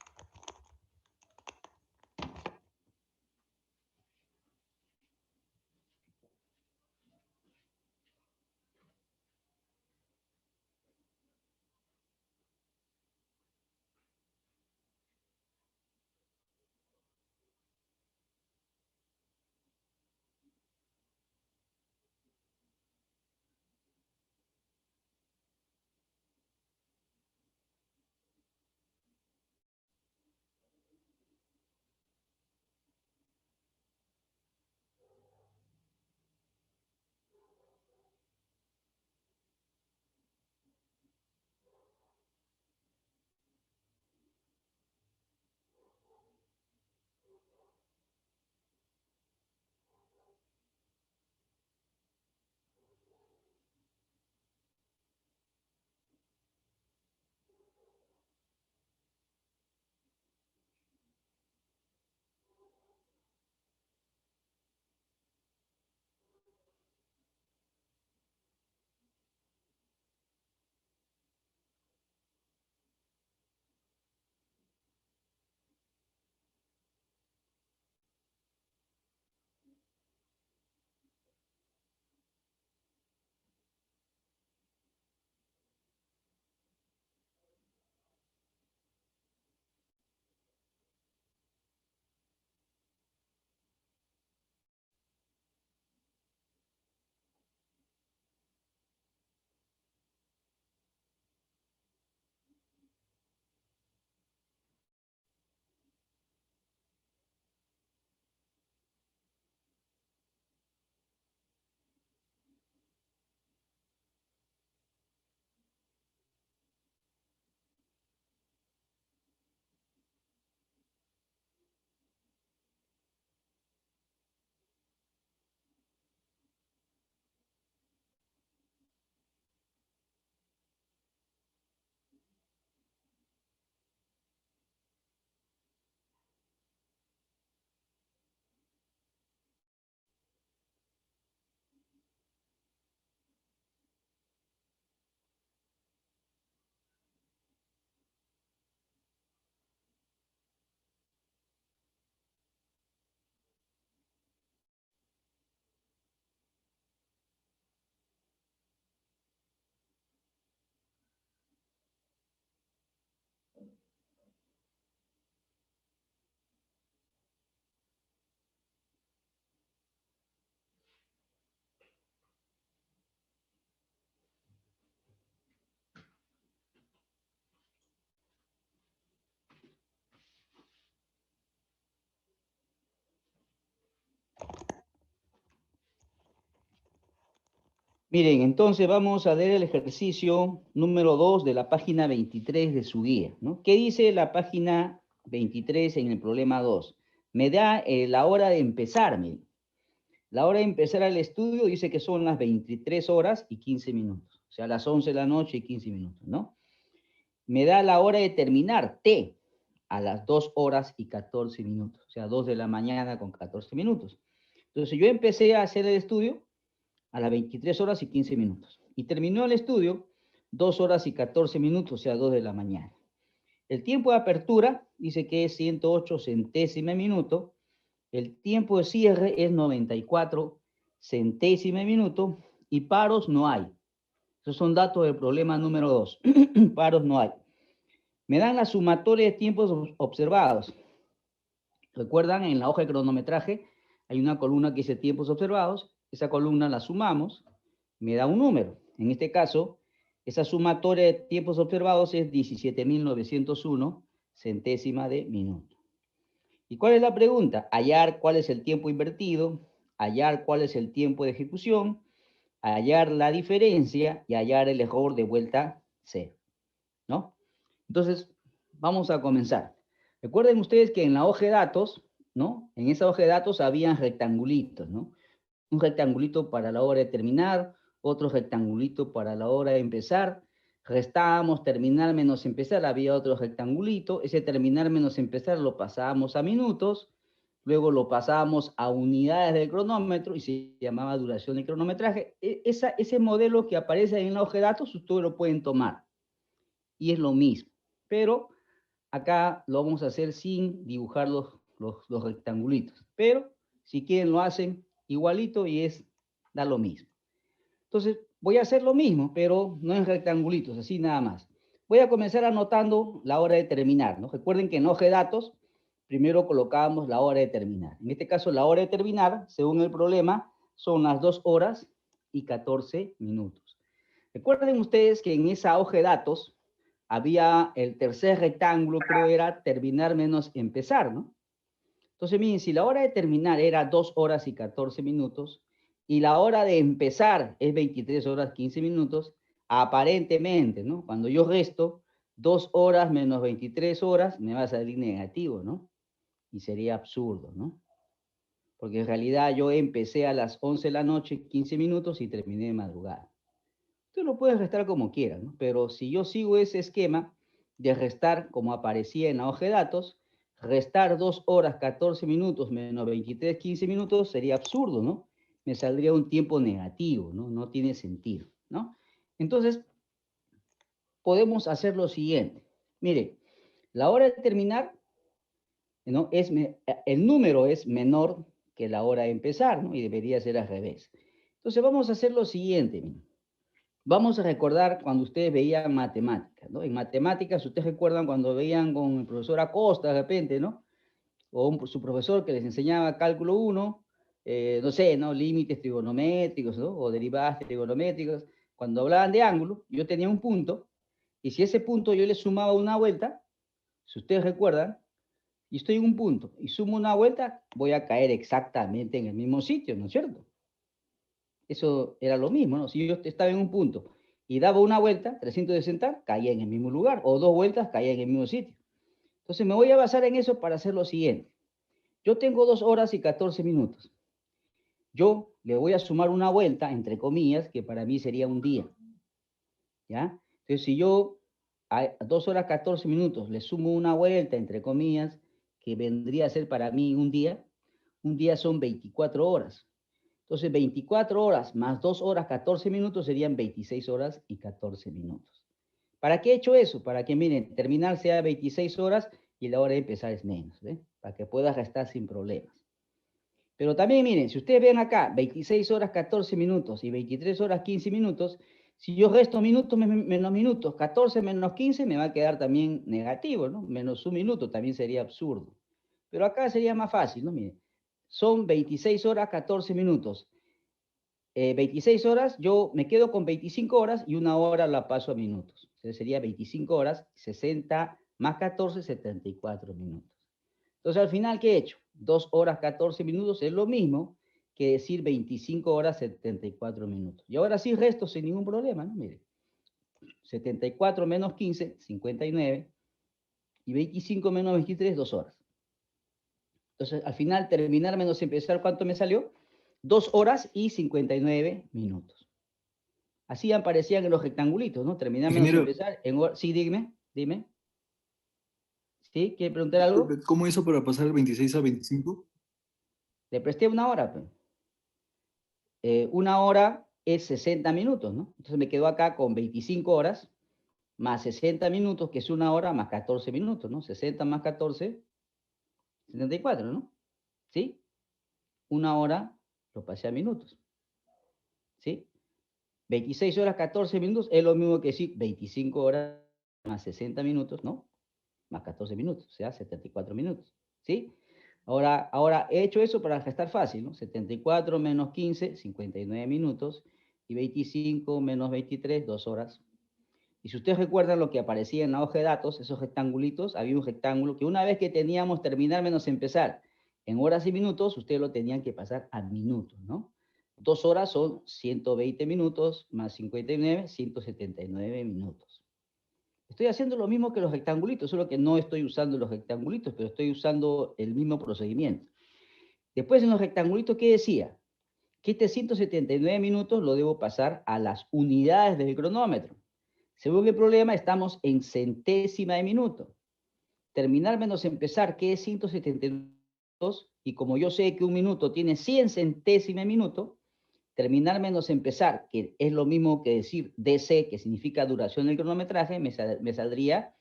Miren, entonces vamos a ver el ejercicio número 2 de la página 23 de su guía, ¿no? ¿Qué dice la página 23 en el problema 2? Me da la hora de empezar, miren. La hora de empezar el estudio dice que son las 23 horas y 15 minutos. O sea, las 11 de la noche y 15 minutos, ¿no? Me da la hora de terminar, T, a las 2 horas y 14 minutos. O sea, 2 de la mañana con 14 minutos. Entonces, yo empecé a hacer el estudio a las 23 horas y 15 minutos. Y terminó el estudio 2 horas y 14 minutos, o sea, 2 de la mañana. El tiempo de apertura dice que es 108 centésimas minuto. El tiempo de cierre es 94 centésimas minuto. Y paros no hay. Esos son datos del problema número 2. Paros no hay. Me dan la sumatoria de tiempos observados. Recuerdan, en la hoja de cronometraje hay una columna que dice tiempos observados. Esa columna la sumamos, me da un número. En este caso, esa sumatoria de tiempos observados es 17.901 centésima de minuto. ¿Y cuál es la pregunta? Hallar cuál es el tiempo invertido, hallar cuál es el tiempo de ejecución, hallar la diferencia y hallar el error de vuelta cero, ¿no? Entonces, vamos a comenzar. Recuerden ustedes que en la hoja de datos, ¿no? En esa hoja de datos habían rectangulitos, ¿no? Un rectangulito para la hora de terminar, otro rectangulito para la hora de empezar. Restábamos terminar menos empezar, había otro rectangulito. Ese terminar menos empezar lo pasábamos a minutos, luego lo pasábamos a unidades del cronómetro y se llamaba duración de cronometraje. Ese modelo que aparece en la hoja de datos, ustedes lo pueden tomar. Y es lo mismo. Pero acá lo vamos a hacer sin dibujar los rectangulitos. Pero si quieren lo hacen igualito y da lo mismo. Entonces voy a hacer lo mismo, pero no en rectangulitos, así nada más. Voy a comenzar anotando la hora de terminar, ¿no? Recuerden que en hoja de datos primero colocábamos la hora de terminar. En este caso la hora de terminar, según el problema, son las 2 horas y 14 minutos. Recuerden ustedes que en esa hoja de datos había el tercer rectángulo, creo era terminar menos empezar, ¿no? Entonces, miren, si la hora de terminar era 2 horas y 14 minutos y la hora de empezar es 23 horas 15 minutos, aparentemente, ¿no? Cuando yo resto 2 horas menos 23 horas, me va a salir negativo, ¿no? Y sería absurdo, ¿no? Porque en realidad yo empecé a las 11 de la noche, 15 minutos y terminé de madrugada. Tú lo puedes restar como quieras, ¿no? Pero si yo sigo ese esquema de restar como aparecía en la hoja de datos, restar 2 horas 14 minutos menos 23, 15 minutos sería absurdo, ¿no? Me saldría un tiempo negativo, ¿no? No tiene sentido, ¿no? Entonces, podemos hacer lo siguiente. Mire, la hora de terminar, ¿no? El número es menor que la hora de empezar, ¿no? Y debería ser al revés. Entonces, vamos a hacer lo siguiente, miren. Vamos a recordar cuando ustedes veían matemáticas, ¿no? En matemáticas, ustedes recuerdan cuando veían con el profesor Acosta de repente, ¿no? O su profesor que les enseñaba cálculo 1, no sé, ¿no? Límites trigonométricos, ¿no? O derivadas trigonométricas. Cuando hablaban de ángulo, yo tenía un punto, y si ese punto yo le sumaba una vuelta, si ustedes recuerdan, y estoy en un punto, y sumo una vuelta, voy a caer exactamente en el mismo sitio, ¿no es cierto? Eso era lo mismo, ¿no? Si yo estaba en un punto y daba una vuelta, 360, caía en el mismo lugar, o 2 vueltas, caía en el mismo sitio. Entonces me voy a basar en eso para hacer lo siguiente. Yo tengo 2 horas y 14 minutos. Yo le voy a sumar una vuelta, entre comillas, que para mí sería un día. ¿Ya? Entonces, si yo a 2 horas 14 minutos le sumo una vuelta, entre comillas, que vendría a ser para mí un día son 24 horas. Entonces, 24 horas más 2 horas 14 minutos serían 26 horas y 14 minutos. ¿Para qué he hecho eso? Para que, miren, terminar sea 26 horas y la hora de empezar es menos, ¿eh? Para que puedas restar sin problemas. Pero también, miren, si ustedes ven acá, 26 horas 14 minutos y 23 horas 15 minutos, si yo resto minutos menos minutos, 14 menos 15 me va a quedar también negativo, ¿no? Menos un minuto también sería absurdo. Pero acá sería más fácil, ¿no? Miren, son 26 horas 14 minutos. 26 horas, yo me quedo con 25 horas y una hora la paso a minutos. Entonces sería 25 horas, 60 más 14, 74 minutos. Entonces al final, ¿qué he hecho? 2 horas 14 minutos es lo mismo que decir 25 horas 74 minutos. Y ahora sí resto sin ningún problema, ¿no? Mire, 74 menos 15, 59, y 25 menos 23, 2 horas. Entonces al final terminar menos empezar, ¿cuánto me salió? 2 horas y 59 minutos. Así aparecían en los rectangulitos, ¿no? Terminamos de empezar en hora... Sí, dime. ¿Sí? ¿Quiere preguntar algo? ¿Cómo hizo para pasar el 26 a 25? Le presté una hora, pues. Una hora es 60 minutos, ¿no? Entonces me quedo acá con 25 horas más 60 minutos, que es una hora más 14 minutos, ¿no? 60 más 14, 74, ¿no? ¿Sí? Una hora lo pasé a minutos. ¿Sí? 26 horas, 14 minutos es lo mismo que decir 25 horas más 60 minutos, ¿no? Más 14 minutos, o sea, 74 minutos. ¿Sí? Ahora he hecho eso para estar fácil, ¿no? 74 menos 15, 59 minutos, y 25 menos 23, 2 horas. Y si ustedes recuerdan lo que aparecía en la hoja de datos, esos rectangulitos, había un rectángulo que una vez que teníamos terminar menos empezar en horas y minutos, ustedes lo tenían que pasar a minutos, ¿no? 2 horas son 120 minutos más 59, 179 minutos. Estoy haciendo lo mismo que los rectangulitos, solo que no estoy usando los rectangulitos, pero estoy usando el mismo procedimiento. Después en los rectangulitos, ¿qué decía? Que este 179 minutos lo debo pasar a las unidades del cronómetro. Según el problema, estamos en centésima de minuto. Terminar menos empezar, que es 172, y como yo sé que un minuto tiene 100 centésimas de minuto, terminar menos empezar, que es lo mismo que decir DC, que significa duración del cronometraje, me saldría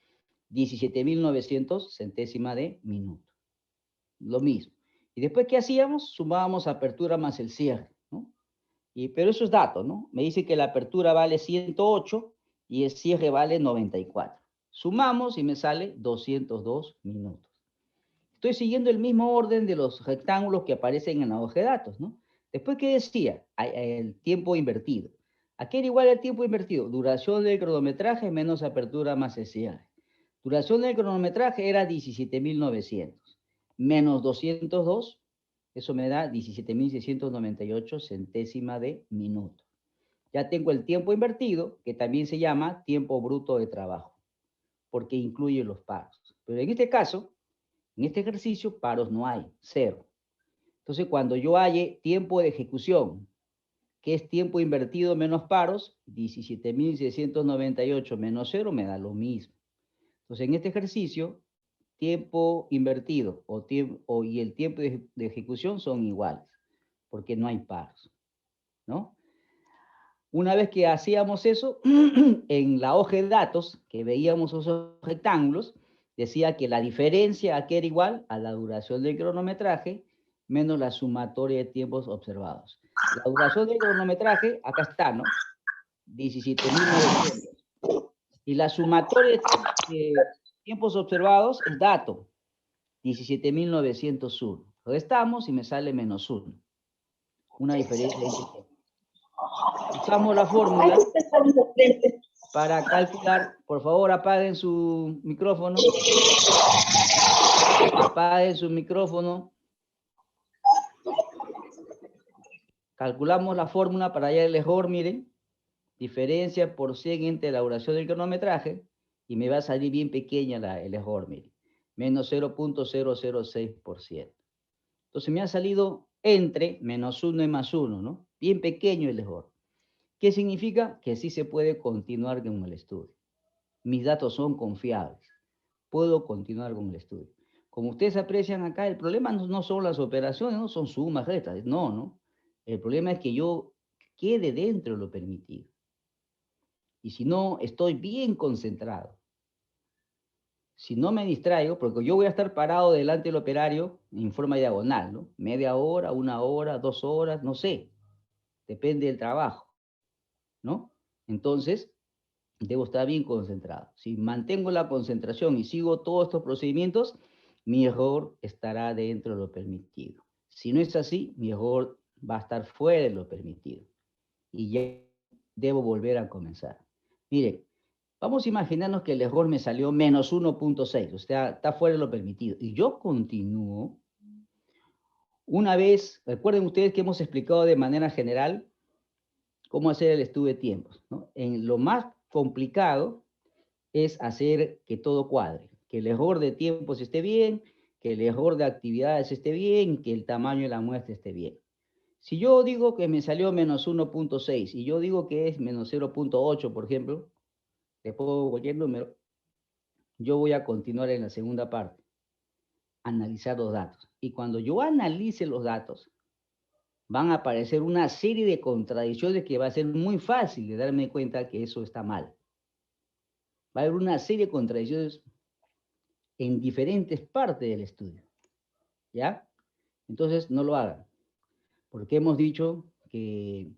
17.900 centésimas de minuto. Lo mismo. Y después, ¿qué hacíamos? Sumábamos apertura más el cierre, ¿no? Pero eso es dato, ¿no? Me dice que la apertura vale 108 y el cierre vale 94. Sumamos y me sale 202 minutos. Estoy siguiendo el mismo orden de los rectángulos que aparecen en la hoja de datos, ¿no? Después, ¿qué decía? El tiempo invertido. ¿A qué era igual el tiempo invertido? Duración del cronometraje menos apertura más el cierre. Duración del cronometraje era 17.900 menos 202, eso me da 17.698 centésimas de minuto. Ya tengo el tiempo invertido, que también se llama tiempo bruto de trabajo, porque incluye los paros. Pero en este caso, en este ejercicio, paros no hay, cero. Entonces, cuando yo halle tiempo de ejecución, que es tiempo invertido menos paros, 17.698 menos cero me da lo mismo. Entonces, en este ejercicio, tiempo invertido y el tiempo de ejecución son iguales, porque no hay paros, ¿no? Una vez que hacíamos eso, en la hoja de datos, que veíamos esos rectángulos, decía que la diferencia aquí era igual a la duración del cronometraje menos la sumatoria de tiempos observados. La duración del cronometraje, acá está, ¿no? 17.900. Y la sumatoria de tiempos observados, el dato, 17.901. Restamos y me sale menos 1. Una diferencia de tiempo. Usamos la fórmula para calcular. Por favor, apaguen su micrófono. Apaguen su micrófono. Calculamos la fórmula para hallar el error, miren. Diferencia por 100 entre la duración del cronometraje. Y me va a salir bien pequeña el error, miren. Menos 0.006%. Entonces me ha salido entre menos 1 y más 1, ¿no? Bien pequeño el error. ¿Qué significa? Que sí se puede continuar con el estudio. Mis datos son confiables. Puedo continuar con el estudio. Como ustedes aprecian acá, el problema no son las operaciones, no son sumas, restas, no. El problema es que yo quede dentro de lo permitido. Y si no, estoy bien concentrado. Si no me distraigo, porque yo voy a estar parado delante del operario en forma diagonal, ¿no? Media hora, 1 hora, 2 horas, no sé. Depende del trabajo, ¿no? Entonces, debo estar bien concentrado. Si mantengo la concentración y sigo todos estos procedimientos, mi error estará dentro de lo permitido. Si no es así, mi error va a estar fuera de lo permitido. Y ya debo volver a comenzar. Miren, vamos a imaginarnos que el error me salió menos 1.6, o sea, está fuera de lo permitido. Y yo continúo. Una vez, recuerden ustedes que hemos explicado de manera general cómo hacer el estudio de tiempos, ¿no? En lo más complicado es hacer que todo cuadre, que el error de tiempos esté bien, que el error de actividades esté bien, que el tamaño de la muestra esté bien. Si yo digo que me salió menos 1.6 y yo digo que es menos 0.8, por ejemplo, le pongo cualquier número, yo voy a continuar en la segunda parte, analizar los datos. Y cuando yo analice los datos, van a aparecer una serie de contradicciones que va a ser muy fácil de darme cuenta que eso está mal. Va a haber una serie de contradicciones en diferentes partes del estudio, ¿ya? Entonces, no lo hagan, porque hemos dicho que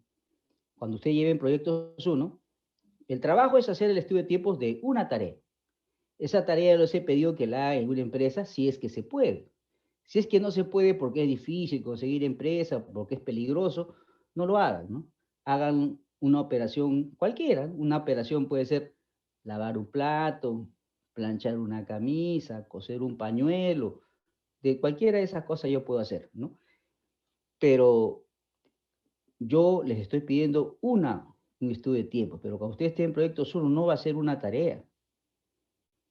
cuando usted lleve en proyectos 1, el trabajo es hacer el estudio de tiempos de una tarea. Esa tarea les he pedido que la haga en una empresa si es que se puede. Si es que no se puede porque es difícil conseguir empresa, porque es peligroso, no lo hagan, ¿no? Hagan una operación cualquiera. Una operación puede ser lavar un plato, planchar una camisa, coser un pañuelo, de cualquiera de esas cosas yo puedo hacer, ¿no? Pero yo les estoy pidiendo un estudio de tiempo, pero cuando ustedes estén en proyectos 1 no va a ser una tarea,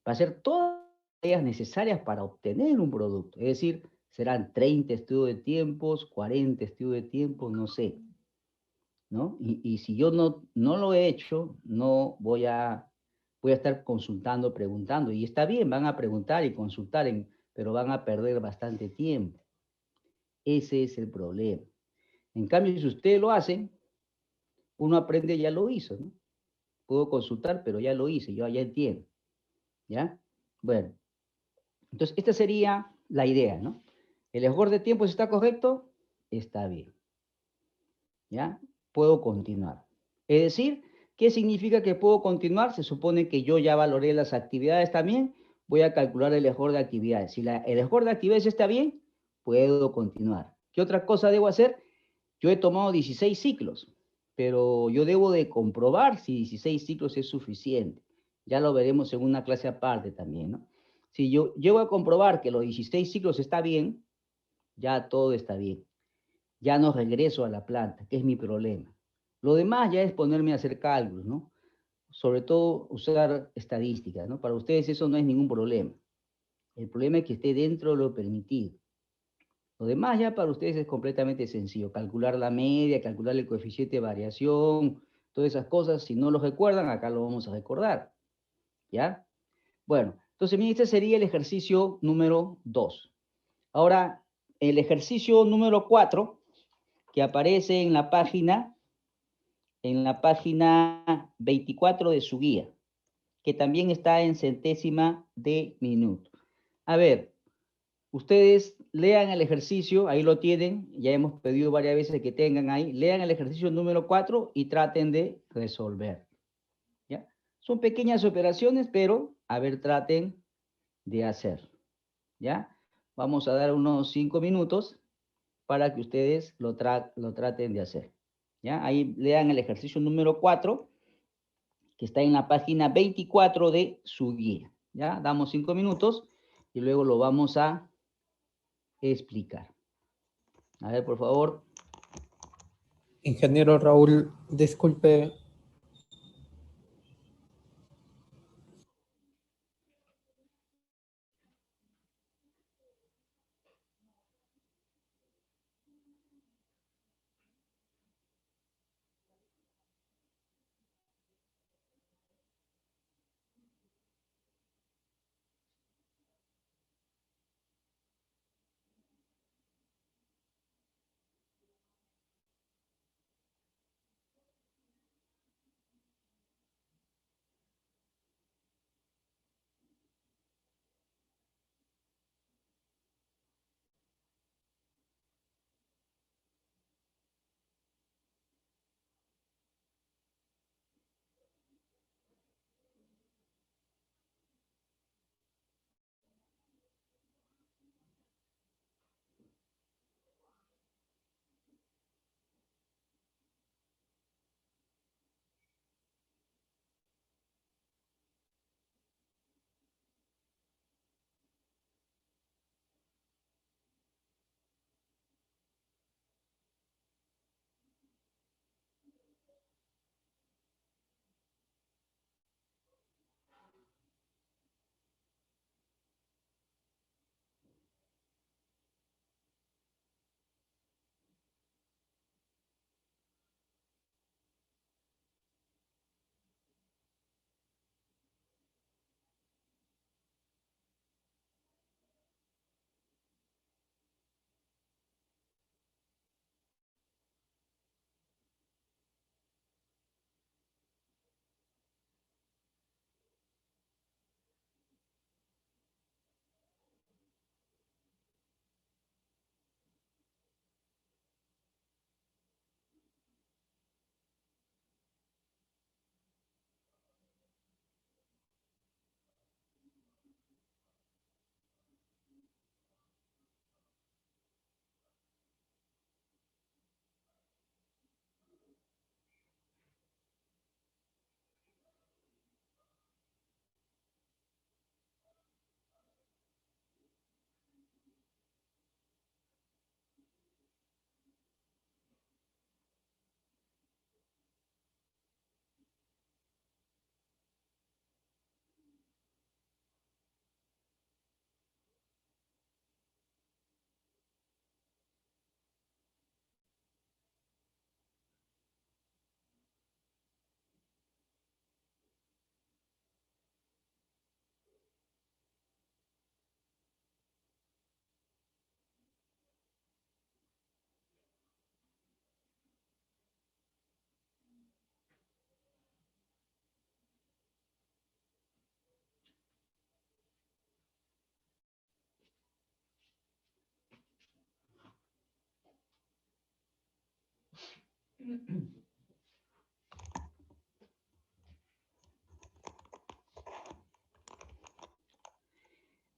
va a ser todas las tareas necesarias para obtener un producto. Es decir, serán 30 estudios de tiempos, 40 estudios de tiempos, no sé, ¿no? Y si yo no lo he hecho, no voy a estar consultando, preguntando, y está bien, van a preguntar y consultar, pero van a perder bastante tiempo. Ese es el problema. En cambio, si ustedes lo hacen, uno aprende, ya lo hizo, ¿no? Puedo consultar, pero ya lo hice, yo ya entiendo, ¿ya? Bueno, entonces esta sería la idea, ¿no? ¿El esfuerzo de tiempo está correcto? Está bien, ¿ya? Puedo continuar. Es decir, ¿qué significa que puedo continuar? Se supone que yo ya valoré las actividades también, voy a calcular el esfuerzo de actividades. Si el esfuerzo de actividades está bien, puedo continuar. ¿Qué otra cosa debo hacer? Yo he tomado 16 ciclos, pero yo debo de comprobar si 16 ciclos es suficiente. Ya lo veremos en una clase aparte también, ¿no? Si yo llego a comprobar que los 16 ciclos está bien, ya todo está bien. Ya no regreso a la planta, que es mi problema. Lo demás ya es ponerme a hacer cálculos, ¿no? Sobre todo usar estadísticas, ¿no? Para ustedes eso no es ningún problema. El problema es que esté dentro de lo permitido. Lo demás ya para ustedes es completamente sencillo. Calcular la media, calcular el coeficiente de variación, todas esas cosas. Si no lo recuerdan, acá lo vamos a recordar. ¿Ya? Bueno, entonces, miren, este sería el ejercicio número 2. Ahora, el ejercicio número 4, que aparece en la página 24 de su guía, que también está en centésima de minuto. A ver, ustedes lean el ejercicio, ahí lo tienen, ya hemos pedido varias veces que tengan ahí, lean el ejercicio número 4 y traten de resolver, ¿ya? Son pequeñas operaciones, pero, a ver, traten de hacer, ¿ya? Vamos a dar unos 5 minutos para que ustedes lo traten de hacer, ¿ya? Ahí lean el ejercicio número 4, que está en la página 24 de su guía, ¿ya? Damos 5 minutos y luego lo vamos a explicar. A ver, por favor. Ingeniero Raúl, disculpe,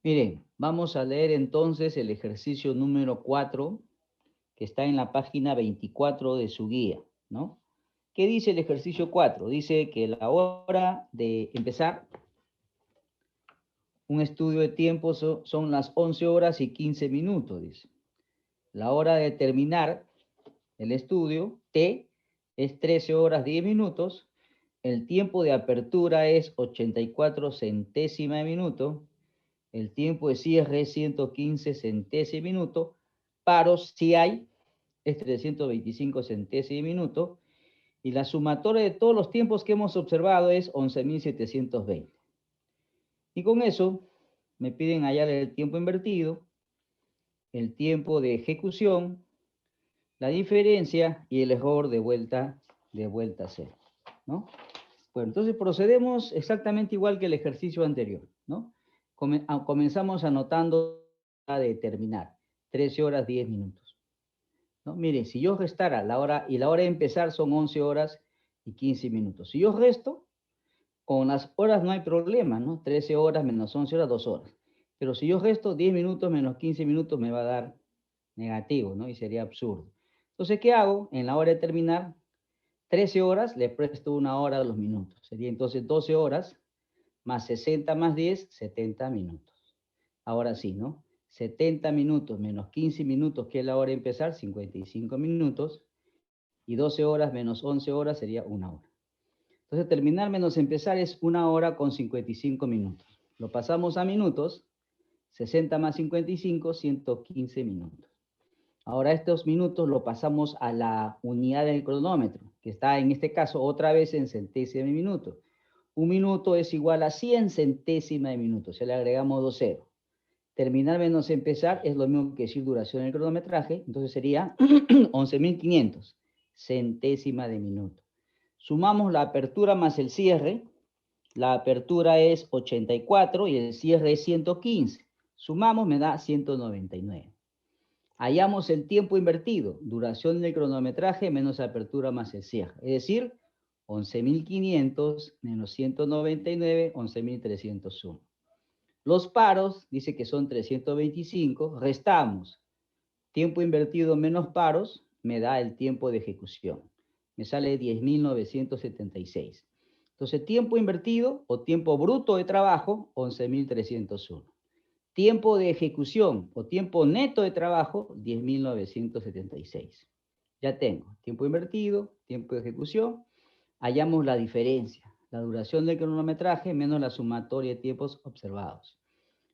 Miren, vamos a leer entonces el ejercicio número 4, que está en la página 24 de su guía, ¿no? ¿Qué dice el ejercicio 4? Dice que la hora de empezar un estudio de tiempo son las 11 horas y 15 minutos, dice. La hora de terminar el estudio, T, es 13 horas 10 minutos. El tiempo de apertura es 84 centésimas de minuto. El tiempo de cierre es 115 centésimas de minuto. Paros, si hay, es 325 centésimas de minuto. Y la sumatoria de todos los tiempos que hemos observado es 11.720. Y con eso me piden hallar el tiempo invertido, el tiempo de ejecución, la diferencia y el error de vuelta a cero, ¿no? Bueno, entonces procedemos exactamente igual que el ejercicio anterior, ¿no? Comenzamos anotando la de terminar, 13 horas 10 minutos, ¿no? Mire, si yo restara la hora, y la hora de empezar son 11 horas y 15 minutos. Si yo resto, con las horas no hay problema, ¿no? 13 horas menos 11 horas, 2 horas. Pero si yo resto 10 minutos menos 15 minutos me va a dar negativo, ¿no? Y sería absurdo. Entonces, ¿qué hago? En la hora de terminar, 13 horas, le presto una hora a los minutos. Sería entonces 12 horas más 60 más 10, 70 minutos. Ahora sí, ¿no? 70 minutos menos 15 minutos, que es la hora de empezar, 55 minutos. Y 12 horas menos 11 horas sería una hora. Entonces, terminar menos empezar es una hora con 55 minutos. Lo pasamos a minutos, 60 más 55, 115 minutos. Ahora estos minutos lo pasamos a la unidad del cronómetro, que está en este caso otra vez en centésimas de minuto. Un minuto es igual a 100 centésimas de minuto, se le agregamos 2 ceros. Terminar menos empezar es lo mismo que decir duración del cronometraje, entonces sería 11.500 centésimas de minuto. Sumamos la apertura más el cierre. La apertura es 84 y el cierre es 115. Sumamos, me da 199. Hallamos el tiempo invertido, duración del cronometraje menos apertura más el cierre. Es decir, 11.500 menos 199, 11.301. Los paros, dice que son 325, restamos. Tiempo invertido menos paros me da el tiempo de ejecución. Me sale 10.976. Entonces, tiempo invertido o tiempo bruto de trabajo, 11.301. Tiempo de ejecución o tiempo neto de trabajo, 10.976. Ya tengo tiempo invertido, tiempo de ejecución. Hallamos la diferencia, la duración del cronometraje menos la sumatoria de tiempos observados.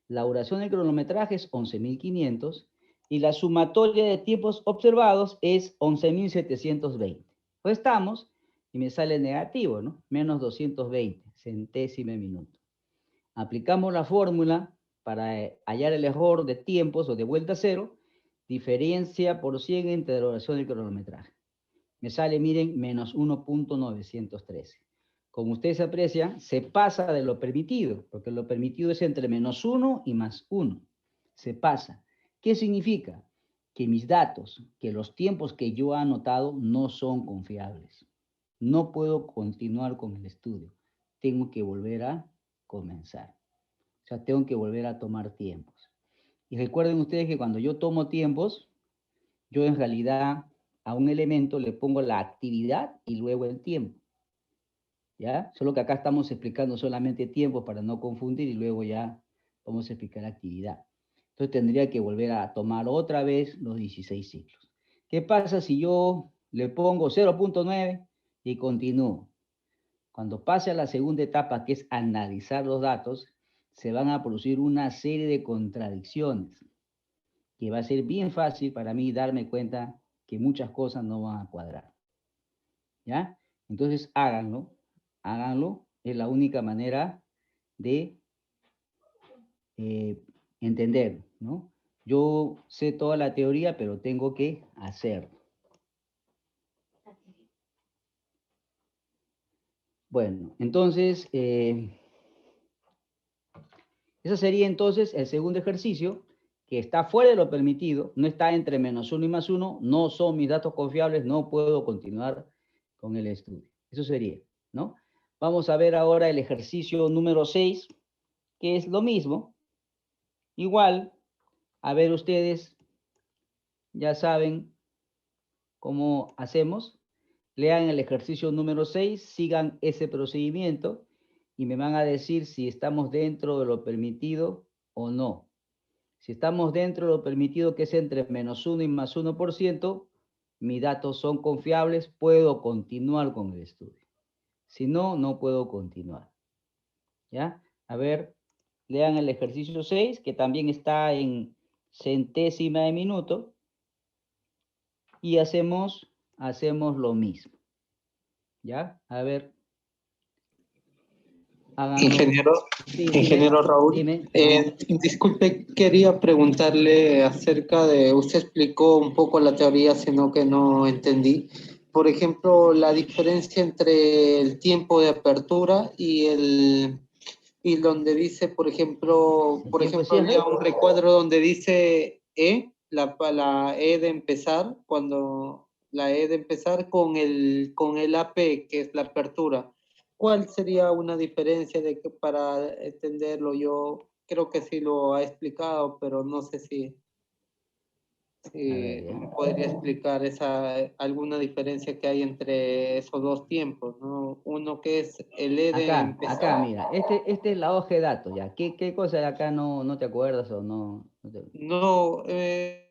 La duración del cronometraje es 11.500 y la sumatoria de tiempos observados es 11.720. Restamos y me sale negativo, ¿no? Menos 220 centésimas de minuto. Aplicamos la fórmula para hallar el error de tiempos o de vuelta a cero, diferencia por 100 entre la duración del cronometraje. Me sale, miren, menos 1.913. Como ustedes aprecian, se pasa de lo permitido, porque lo permitido es entre menos 1 y más 1. Se pasa. ¿Qué significa? Que mis datos, que los tiempos que yo he anotado no son confiables. No puedo continuar con el estudio. Tengo que volver a comenzar. O sea, tengo que volver a tomar tiempos. Y recuerden ustedes que cuando yo tomo tiempos, yo en realidad a un elemento le pongo la actividad y luego el tiempo. ¿Ya? Solo que acá estamos explicando solamente tiempos para no confundir y luego ya vamos a explicar actividad. Entonces tendría que volver a tomar otra vez los 16 ciclos. ¿Qué pasa si yo le pongo 0.9 y continúo? Cuando pase a la segunda etapa, que es analizar los datos, se van a producir una serie de contradicciones, que va a ser bien fácil para mí darme cuenta que muchas cosas no van a cuadrar. ¿Ya? Entonces háganlo, es la única manera de entender, ¿no? Yo sé toda la teoría, pero tengo que hacerlo. Bueno, entonces, ese sería entonces el segundo ejercicio, que está fuera de lo permitido, no está entre -1 y +1, no son mis datos confiables, no puedo continuar con el estudio. Eso sería, ¿no? Vamos a ver ahora el ejercicio número 6, que es lo mismo. Igual, a ver ustedes, ya saben cómo hacemos. Lean el ejercicio número 6, sigan ese procedimiento y me van a decir si estamos dentro de lo permitido o no. Si estamos dentro de lo permitido, que es entre -1 y +1%, mis datos son confiables, puedo continuar con el estudio. Si no, no puedo continuar. ¿Ya? A ver, lean el ejercicio 6, que también está en centésima de minuto, y hacemos lo mismo. ¿Ya? A ver. Háganlo. Ingeniero, Sí, ingeniero Raúl, dime. disculpe, quería preguntarle acerca de, usted explicó un poco la teoría, sino que no entendí. Por ejemplo, la diferencia entre el tiempo de apertura y donde dice, por ejemplo, ¿El tiempo de cierre? había un recuadro donde dice la E de empezar, cuando la E de empezar con el AP, que es la apertura. ¿Cuál sería una diferencia para entenderlo? Yo creo que sí lo ha explicado, pero no sé si ver, me podría explicar alguna diferencia que hay entre esos dos tiempos, ¿no? Uno que es el E de empezar. Acá, mira, este es la hoja de datos, ¿ya? ¿Qué cosa de acá no te acuerdas o no? No,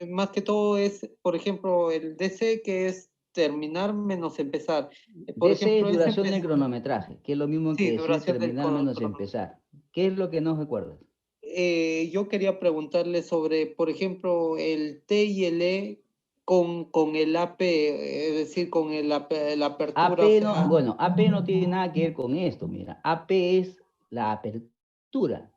más que todo es, por ejemplo, el DC, que es terminar menos empezar. Por DC es ejemplo, duración del cronometraje, que es lo mismo sí, que decir duración del terminar menos cronometraje. empezar. ¿Qué es lo que no recuerdas? Yo quería preguntarle sobre, por ejemplo, el T y el E con el AP, es decir, con la apertura. AP no, bueno, AP no tiene nada que ver con esto, mira. AP es la apertura.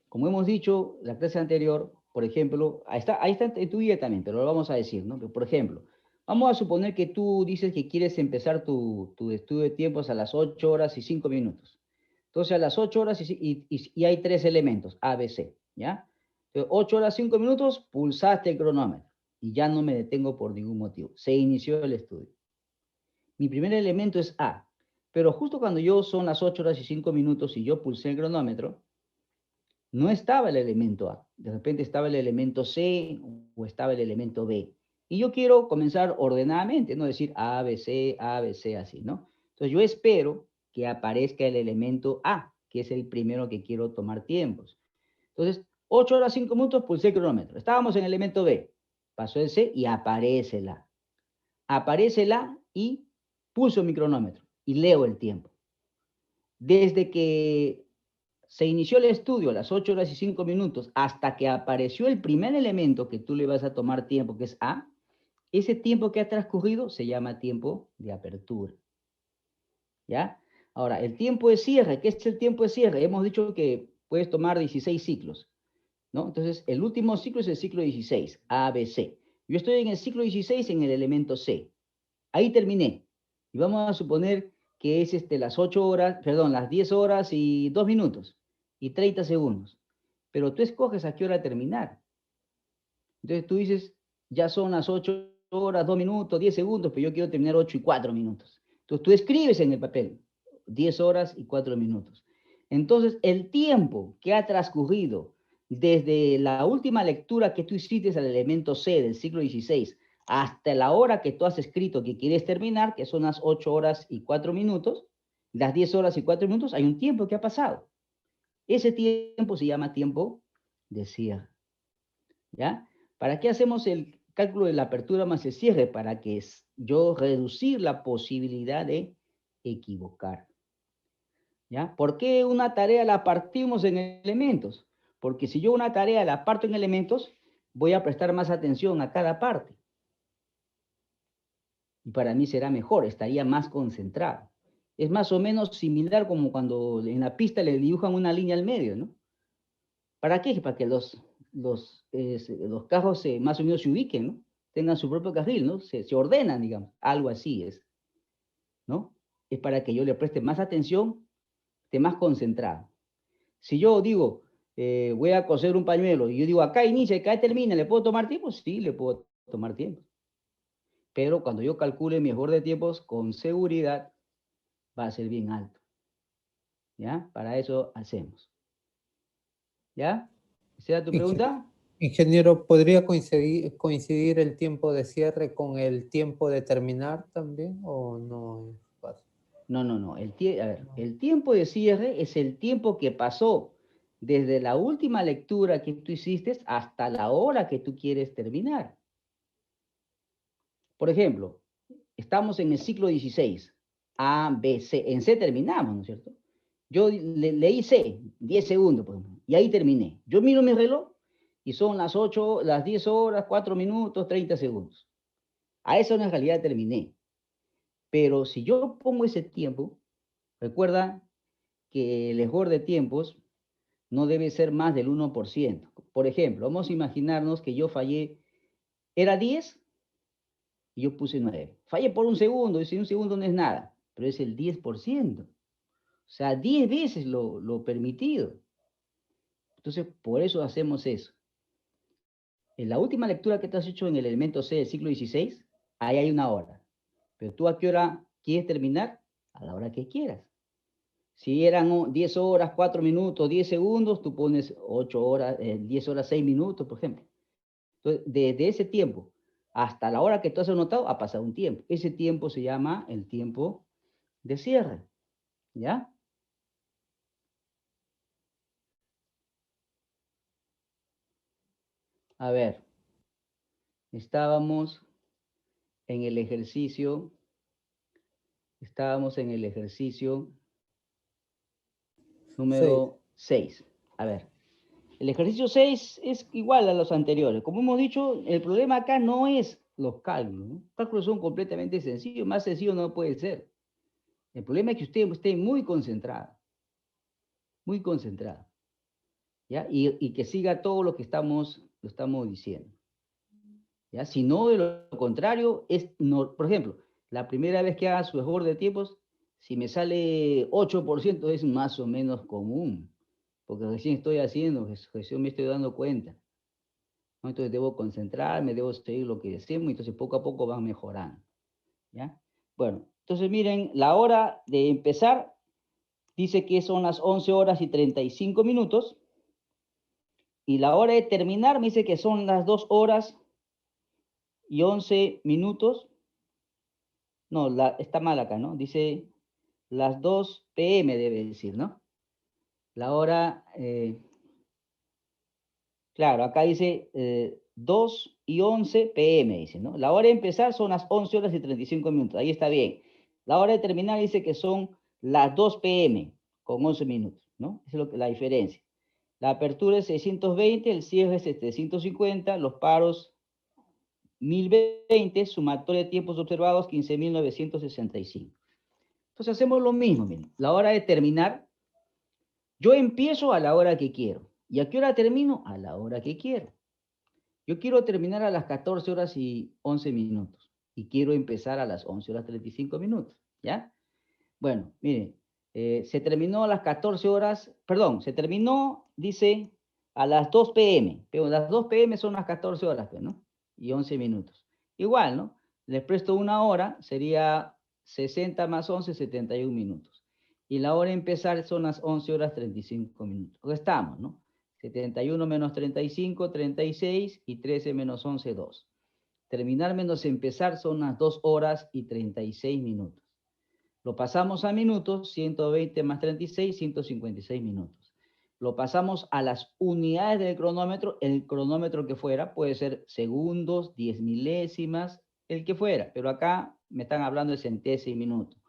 Como hemos dicho la clase anterior, por ejemplo, ahí está en tu guía también, pero lo vamos a decir, ¿no? Por ejemplo, vamos a suponer que tú dices que quieres empezar tu estudio de tiempos a las 8 horas y 5 minutos. Entonces, a las 8 horas y hay 3 elementos, A, B, C, ¿ya? Entonces, 8 horas 5 minutos, pulsaste el cronómetro y ya no me detengo por ningún motivo. Se inició el estudio. Mi primer elemento es A, pero justo cuando son las 8 horas y 5 minutos y yo pulsé el cronómetro, no estaba el elemento A. De repente estaba el elemento C o estaba el elemento B. Y yo quiero comenzar ordenadamente, no decir A, B, C, así, ¿no? Entonces yo espero que aparezca el elemento A, que es el primero que quiero tomar tiempos. Entonces, 8 horas 5 minutos, pulsé el cronómetro. Estábamos en el elemento B. Pasó el C y aparece el A. Aparece el A y pulso mi cronómetro y leo el tiempo. Desde que se inició el estudio a las 8 horas y 5 minutos hasta que apareció el primer elemento que tú le vas a tomar tiempo, que es A, ese tiempo que ha transcurrido se llama tiempo de apertura. ¿Ya? Ahora, el tiempo de cierre, ¿qué es el tiempo de cierre? Hemos dicho que puedes tomar 16 ciclos, ¿no? Entonces, el último ciclo es el ciclo 16, A, B, C. Yo estoy en el ciclo 16 en el elemento C. Ahí terminé. Y vamos a suponer que es las 8 horas, perdón, las 10 horas y 2 minutos y 30 segundos. Pero tú escoges a qué hora terminar. Entonces tú dices, ya son las 8 horas, 2 minutos, 10 segundos, pero yo quiero terminar 8 y 4 minutos. Entonces tú escribes en el papel 10 horas y 4 minutos. Entonces el tiempo que ha transcurrido desde la última lectura que tú hiciste al elemento C del siglo XVI hasta la hora que tú has escrito que quieres terminar, que son las 8 horas y 4 minutos, las 10 horas y 4 minutos, hay un tiempo que ha pasado. Ese tiempo se llama tiempo de cierre. ¿Ya? ¿Para qué hacemos el cálculo de la apertura más el cierre? Para que yo reducir la posibilidad de equivocar. ¿Ya? ¿Por qué una tarea la partimos en elementos? Porque si yo una tarea la parto en elementos, voy a prestar más atención a cada parte. Y para mí será mejor, estaría más concentrado. Es más o menos similar como cuando en la pista le dibujan una línea al medio, ¿no? ¿Para qué? Para que los carros más o menos se ubiquen, ¿no? Tengan su propio carril, ¿no? Se ordenan, digamos. Algo así es, ¿no? Es para que yo le preste más atención, esté más concentrado. Si yo digo, voy a coser un pañuelo y yo digo, acá inicia, acá termina, ¿le puedo tomar tiempo? Sí, le puedo tomar tiempo. Pero cuando yo calcule mi error de tiempos, con seguridad va a ser bien alto. ¿Ya? Para eso hacemos. ¿Ya? ¿Esa era tu pregunta? Ingeniero, ¿podría coincidir el tiempo de cierre con el tiempo de terminar también o no es fácil? No, no, no. A ver, el tiempo de cierre es el tiempo que pasó desde la última lectura que tú hiciste hasta la hora que tú quieres terminar. Por ejemplo, estamos en el ciclo 16, A, B, C. En C terminamos, ¿no es cierto? Yo leí C, 10 segundos, por ejemplo, y ahí terminé. Yo miro mi reloj y son las 8, las 10 horas, 4 minutos, 30 segundos. A eso en realidad terminé. Pero si yo pongo ese tiempo, recuerda que el error de tiempos no debe ser más del 1%. Por ejemplo, vamos a imaginarnos que yo fallé, era 10 y yo puse 9. Fallé por un segundo, y si un segundo no es nada, pero es el 10%. O sea, 10 veces lo permitido. Entonces, por eso hacemos eso. En la última lectura que te has hecho en el elemento C del ciclo 16, ahí hay una hora. Pero tú a qué hora quieres terminar? A la hora que quieras. Si eran 10 horas, 4 minutos, 10 segundos, tú pones 8 horas, 10 horas, 6 minutos, por ejemplo. Entonces, desde ese tiempo hasta la hora que tú has anotado, ha pasado un tiempo. Ese tiempo se llama el tiempo de cierre. ¿Ya? A ver, estábamos en el ejercicio número 6. A ver, el ejercicio 6 es igual a los anteriores. Como hemos dicho, el problema acá no es los cálculos, ¿no? Los cálculos son completamente sencillos, más sencillo no puede ser. El problema es que usted esté muy concentrado, ¿ya? Y que siga todo lo que estamos diciendo. ¿Ya? Si no, de lo contrario, por ejemplo, la primera vez que haga su error de tiempos, si me sale 8% es más o menos común, porque recién estoy haciendo, recién me estoy dando cuenta, ¿no? Entonces debo concentrarme, debo seguir lo que decimos, entonces poco a poco van mejorando, ¿ya? Bueno, entonces miren, la hora de empezar dice que son las 11 horas y 35 minutos, y la hora de terminar me dice que son las 2 horas y 11 minutos. No, está mal acá, ¿no? Dice las 2 p.m. debe decir, ¿no? La hora, claro, acá dice 2 y 11 p.m. dice, ¿no? La hora de empezar son las 11 horas y 35 minutos, ahí está bien. La hora de terminar dice que son las 2 p.m. con 11 minutos, ¿no? Esa es la diferencia. La apertura es 620, el cierre es 750, los paros 1020, sumatoria de tiempos observados 15.965. Entonces hacemos lo mismo, miren. La hora de terminar, yo empiezo a la hora que quiero. ¿Y a qué hora termino? A la hora que quiero. Yo quiero terminar a las 14 horas y 11 minutos. Y quiero empezar a las 11 horas 35 minutos. ¿Ya? Bueno, miren. Se terminó a las 14 horas, perdón, se terminó, dice, a las 2 p.m. Pero las 2 p.m. son las 14 horas, ¿no? Y 11 minutos. Igual, ¿no? Les presto una hora, sería 60 más 11, 71 minutos. Y la hora de empezar son las 11 horas 35 minutos. Estamos, ¿no? 71 menos 35, 36 y 13 menos 11, 2. Terminar menos empezar son las 2 horas y 36 minutos. Lo pasamos a minutos, 120 más 36, 156 minutos. Lo pasamos a las unidades del cronómetro, el cronómetro que fuera, puede ser segundos, 10 milésimas, el que fuera, pero acá me están hablando de centésimas y minutos.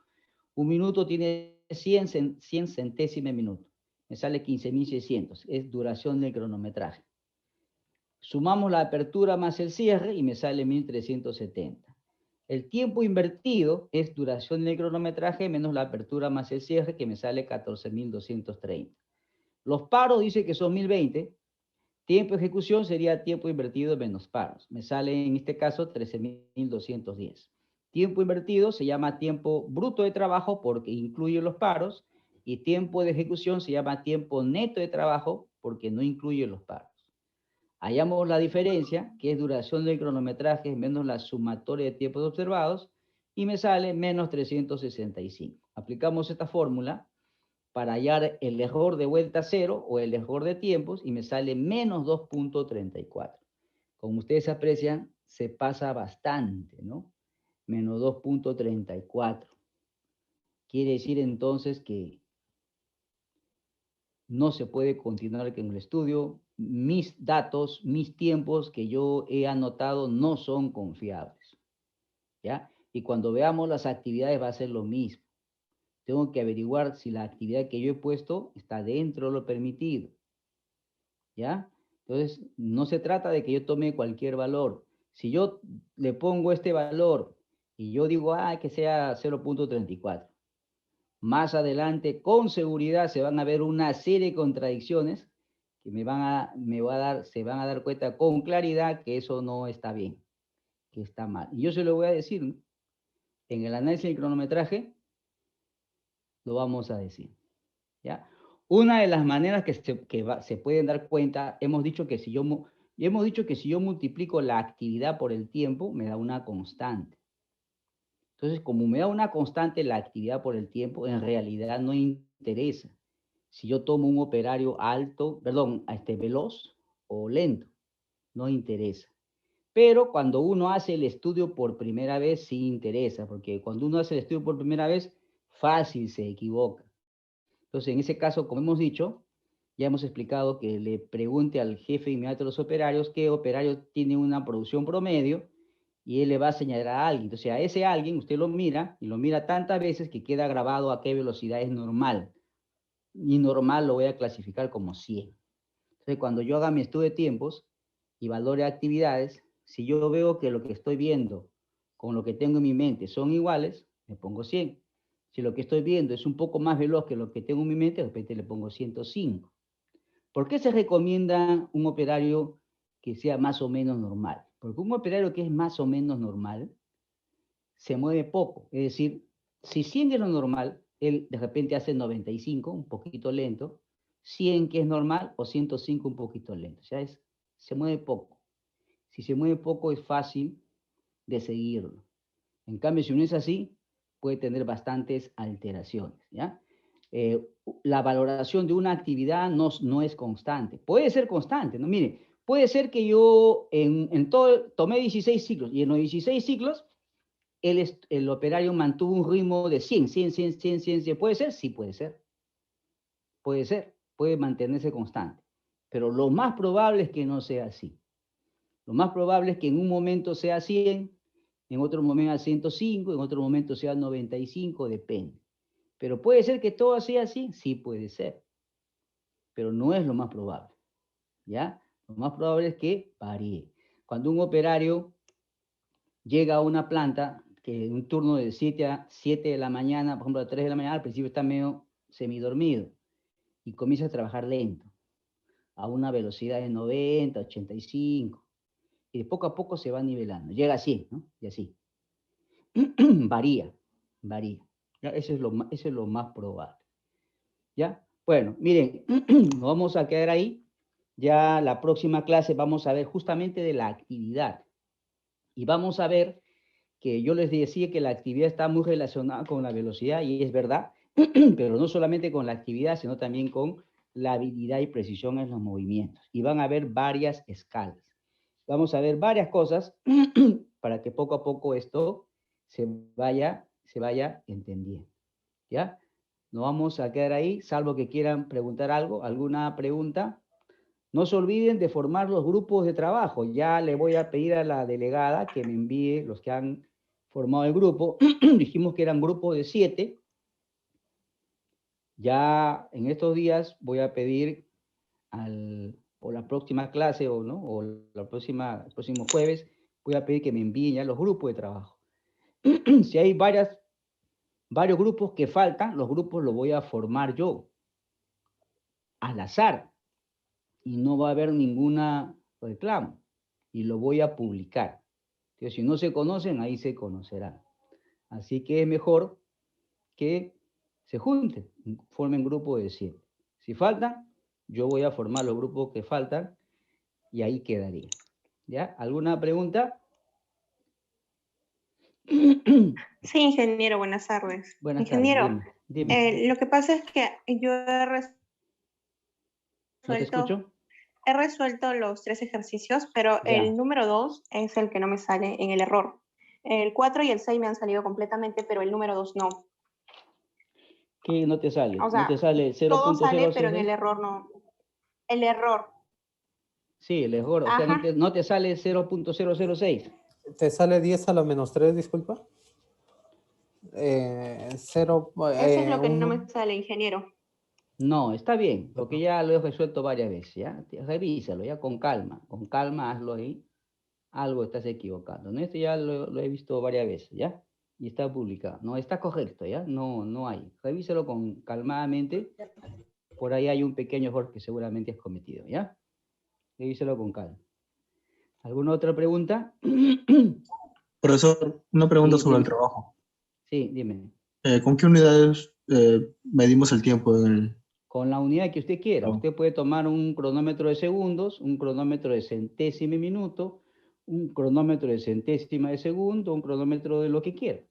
Un minuto tiene 100 centésimas minuto. Me sale 15.600, es duración del cronometraje. Sumamos la apertura más el cierre y me sale 1.370. El tiempo invertido es duración del cronometraje menos la apertura más el cierre, que me sale 14.230. Los paros dice que son 1.020. Tiempo de ejecución sería tiempo invertido menos paros. Me sale en este caso 13.210. Tiempo invertido se llama tiempo bruto de trabajo porque incluye los paros, y tiempo de ejecución se llama tiempo neto de trabajo porque no incluye los paros. Hallamos la diferencia, que es duración del cronometraje menos la sumatoria de tiempos observados, y me sale menos 365. Aplicamos esta fórmula para hallar el error de vuelta cero o el error de tiempos, y me sale menos 2.34. Como ustedes aprecian, se pasa bastante, ¿no? Menos 2.34. Quiere decir entonces que no se puede continuar con el estudio. Mis datos, mis tiempos que yo he anotado no son confiables, ¿ya? Y cuando veamos las actividades va a ser lo mismo. Tengo que averiguar si la actividad que yo he puesto está dentro de lo permitido, ¿ya? Entonces, no se trata de que yo tome cualquier valor. Si yo le pongo este valor y yo digo, que sea 0.34, más adelante, con seguridad, se van a ver una serie de contradicciones que se van a dar cuenta con claridad que eso no está bien, que está mal. Y yo se lo voy a decir, ¿no? En el análisis del cronometraje lo vamos a decir, ¿ya? Una de las maneras que se pueden dar cuenta, hemos dicho que si yo multiplico la actividad por el tiempo, me da una constante. Entonces, como me da una constante la actividad por el tiempo, en realidad no interesa si yo tomo un operario veloz o lento, no interesa. Pero cuando uno hace el estudio por primera vez, sí interesa, porque cuando uno hace el estudio por primera vez, fácil se equivoca. Entonces, en ese caso, como hemos dicho, ya hemos explicado que le pregunte al jefe inmediato de los operarios qué operario tiene una producción promedio, y él le va a señalar a alguien. Entonces, a ese alguien usted lo mira, y lo mira tantas veces que queda grabado a qué velocidad es normal. Y normal lo voy a clasificar como 100. Entonces, cuando yo haga mi estudio de tiempos y valore actividades, si yo veo que lo que estoy viendo con lo que tengo en mi mente son iguales, me pongo 100. Si lo que estoy viendo es un poco más veloz que lo que tengo en mi mente, de repente le pongo 105. ¿Por qué se recomienda un operario que sea más o menos normal? Porque un operario que es más o menos normal se mueve poco. Es decir, si 100 es lo normal, él de repente hace 95, un poquito lento, 100 que es normal, o 105 un poquito lento. O sea, se mueve poco. Si se mueve poco es fácil de seguirlo. En cambio, si no es así, puede tener bastantes alteraciones, ¿ya? La valoración de una actividad no es constante. Puede ser constante, ¿no? Mire, puede ser que yo tomé 16 ciclos, y en los 16 ciclos el operario mantuvo un ritmo de 100, 100, 100, 100, 100, 100. ¿Puede ser? Sí, puede ser. Puede ser, puede mantenerse constante. Pero lo más probable es que no sea así. Lo más probable es que en un momento sea 100, en otro momento sea 105, en otro momento sea 95, depende. Pero ¿puede ser que todo sea así? Sí, puede ser. Pero no es lo más probable, ¿ya? Lo más probable es que varíe. Cuando un operario llega a una planta, que en un turno de 7 de la mañana, por ejemplo, a 3 de la mañana, al principio está medio semidormido y comienza a trabajar lento, a una velocidad de 90, 85, y de poco a poco se va nivelando. Llega a 100, ¿no? Y así. Varía. ¿Ya? Eso es lo más probable. ¿Ya? Bueno, miren, nos vamos a quedar ahí. Ya la próxima clase vamos a ver justamente de la actividad. Y vamos a ver que yo les decía que la actividad está muy relacionada con la velocidad, y es verdad, pero no solamente con la actividad, sino también con la habilidad y precisión en los movimientos. Y van a haber varias escalas. Vamos a ver varias cosas para que poco a poco esto se vaya entendiendo. ¿Ya? Nos vamos a quedar ahí, salvo que quieran preguntar algo, alguna pregunta. No se olviden de formar los grupos de trabajo. Ya le voy a pedir a la delegada que me envíe los que han formado el grupo. Dijimos que eran grupos de 7. Ya en estos días voy a pedir o la próxima clase o el próximo jueves, voy a pedir que me envíen ya los grupos de trabajo. Si hay varios grupos que faltan, los grupos los voy a formar yo al azar, y no va a haber ninguna reclamo, y lo voy a publicar. Entonces, si no se conocen, ahí se conocerán. Así que es mejor que se junten, formen grupo de 7. Si faltan, yo voy a formar los grupos que faltan y ahí quedaría. ¿Ya? ¿Alguna pregunta? Sí, ingeniero, buenas tardes. Buenas Ingeniero, tardes, dime. lo que pasa es que yo ¿No te escucho? he resuelto los 3 ejercicios, pero Ya. el número 2 es el que no me sale en el error. El 4 y el 6 me han salido completamente, pero el número 2 no. ¿Qué no te sale? O ¿No sea, te sale todo sale, pero en 0.066? el error no. El error. Sí, el error. O sea, Ajá. no te sale 0.006. ¿Te sale 10 a la menos 3, disculpa? Cero, Eso es lo que no uno. me sale, ingeniero. No, está bien, porque ya lo he resuelto varias veces, ¿ya? Revísalo, ya con calma hazlo ahí. Algo estás equivocando, ¿no? Esto ya lo he visto varias veces, ¿ya? Y está publicado, no, está correcto, ¿ya? No hay. Revísalo calmadamente, por ahí hay un pequeño error que seguramente has cometido, ¿ya? Revísalo con calma. ¿Alguna otra pregunta? Profesor, una pregunta Sí, sobre el dime. trabajo. Sí, dime. ¿Con qué unidades medimos el tiempo en el Con la unidad que usted quiera. trabajo? Usted puede tomar un cronómetro de segundos, un cronómetro de centésima de minuto, un cronómetro de centésima de segundo, un cronómetro de lo que quiera.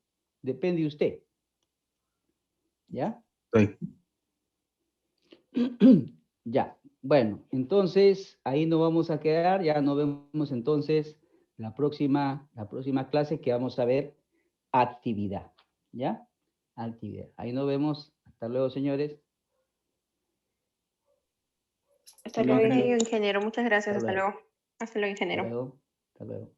Depende de usted. ¿Ya? Sí. Ya. Bueno, entonces ahí nos vamos a quedar. Ya nos vemos entonces la próxima clase que vamos a ver actividad. ¿Ya? Actividad. Ahí nos vemos. Hasta luego, señores. Hasta Hola, luego, ingeniero. ingeniero. Muchas gracias. Hasta Hasta luego. luego. Hasta luego, Hasta ingeniero. luego. Hasta luego.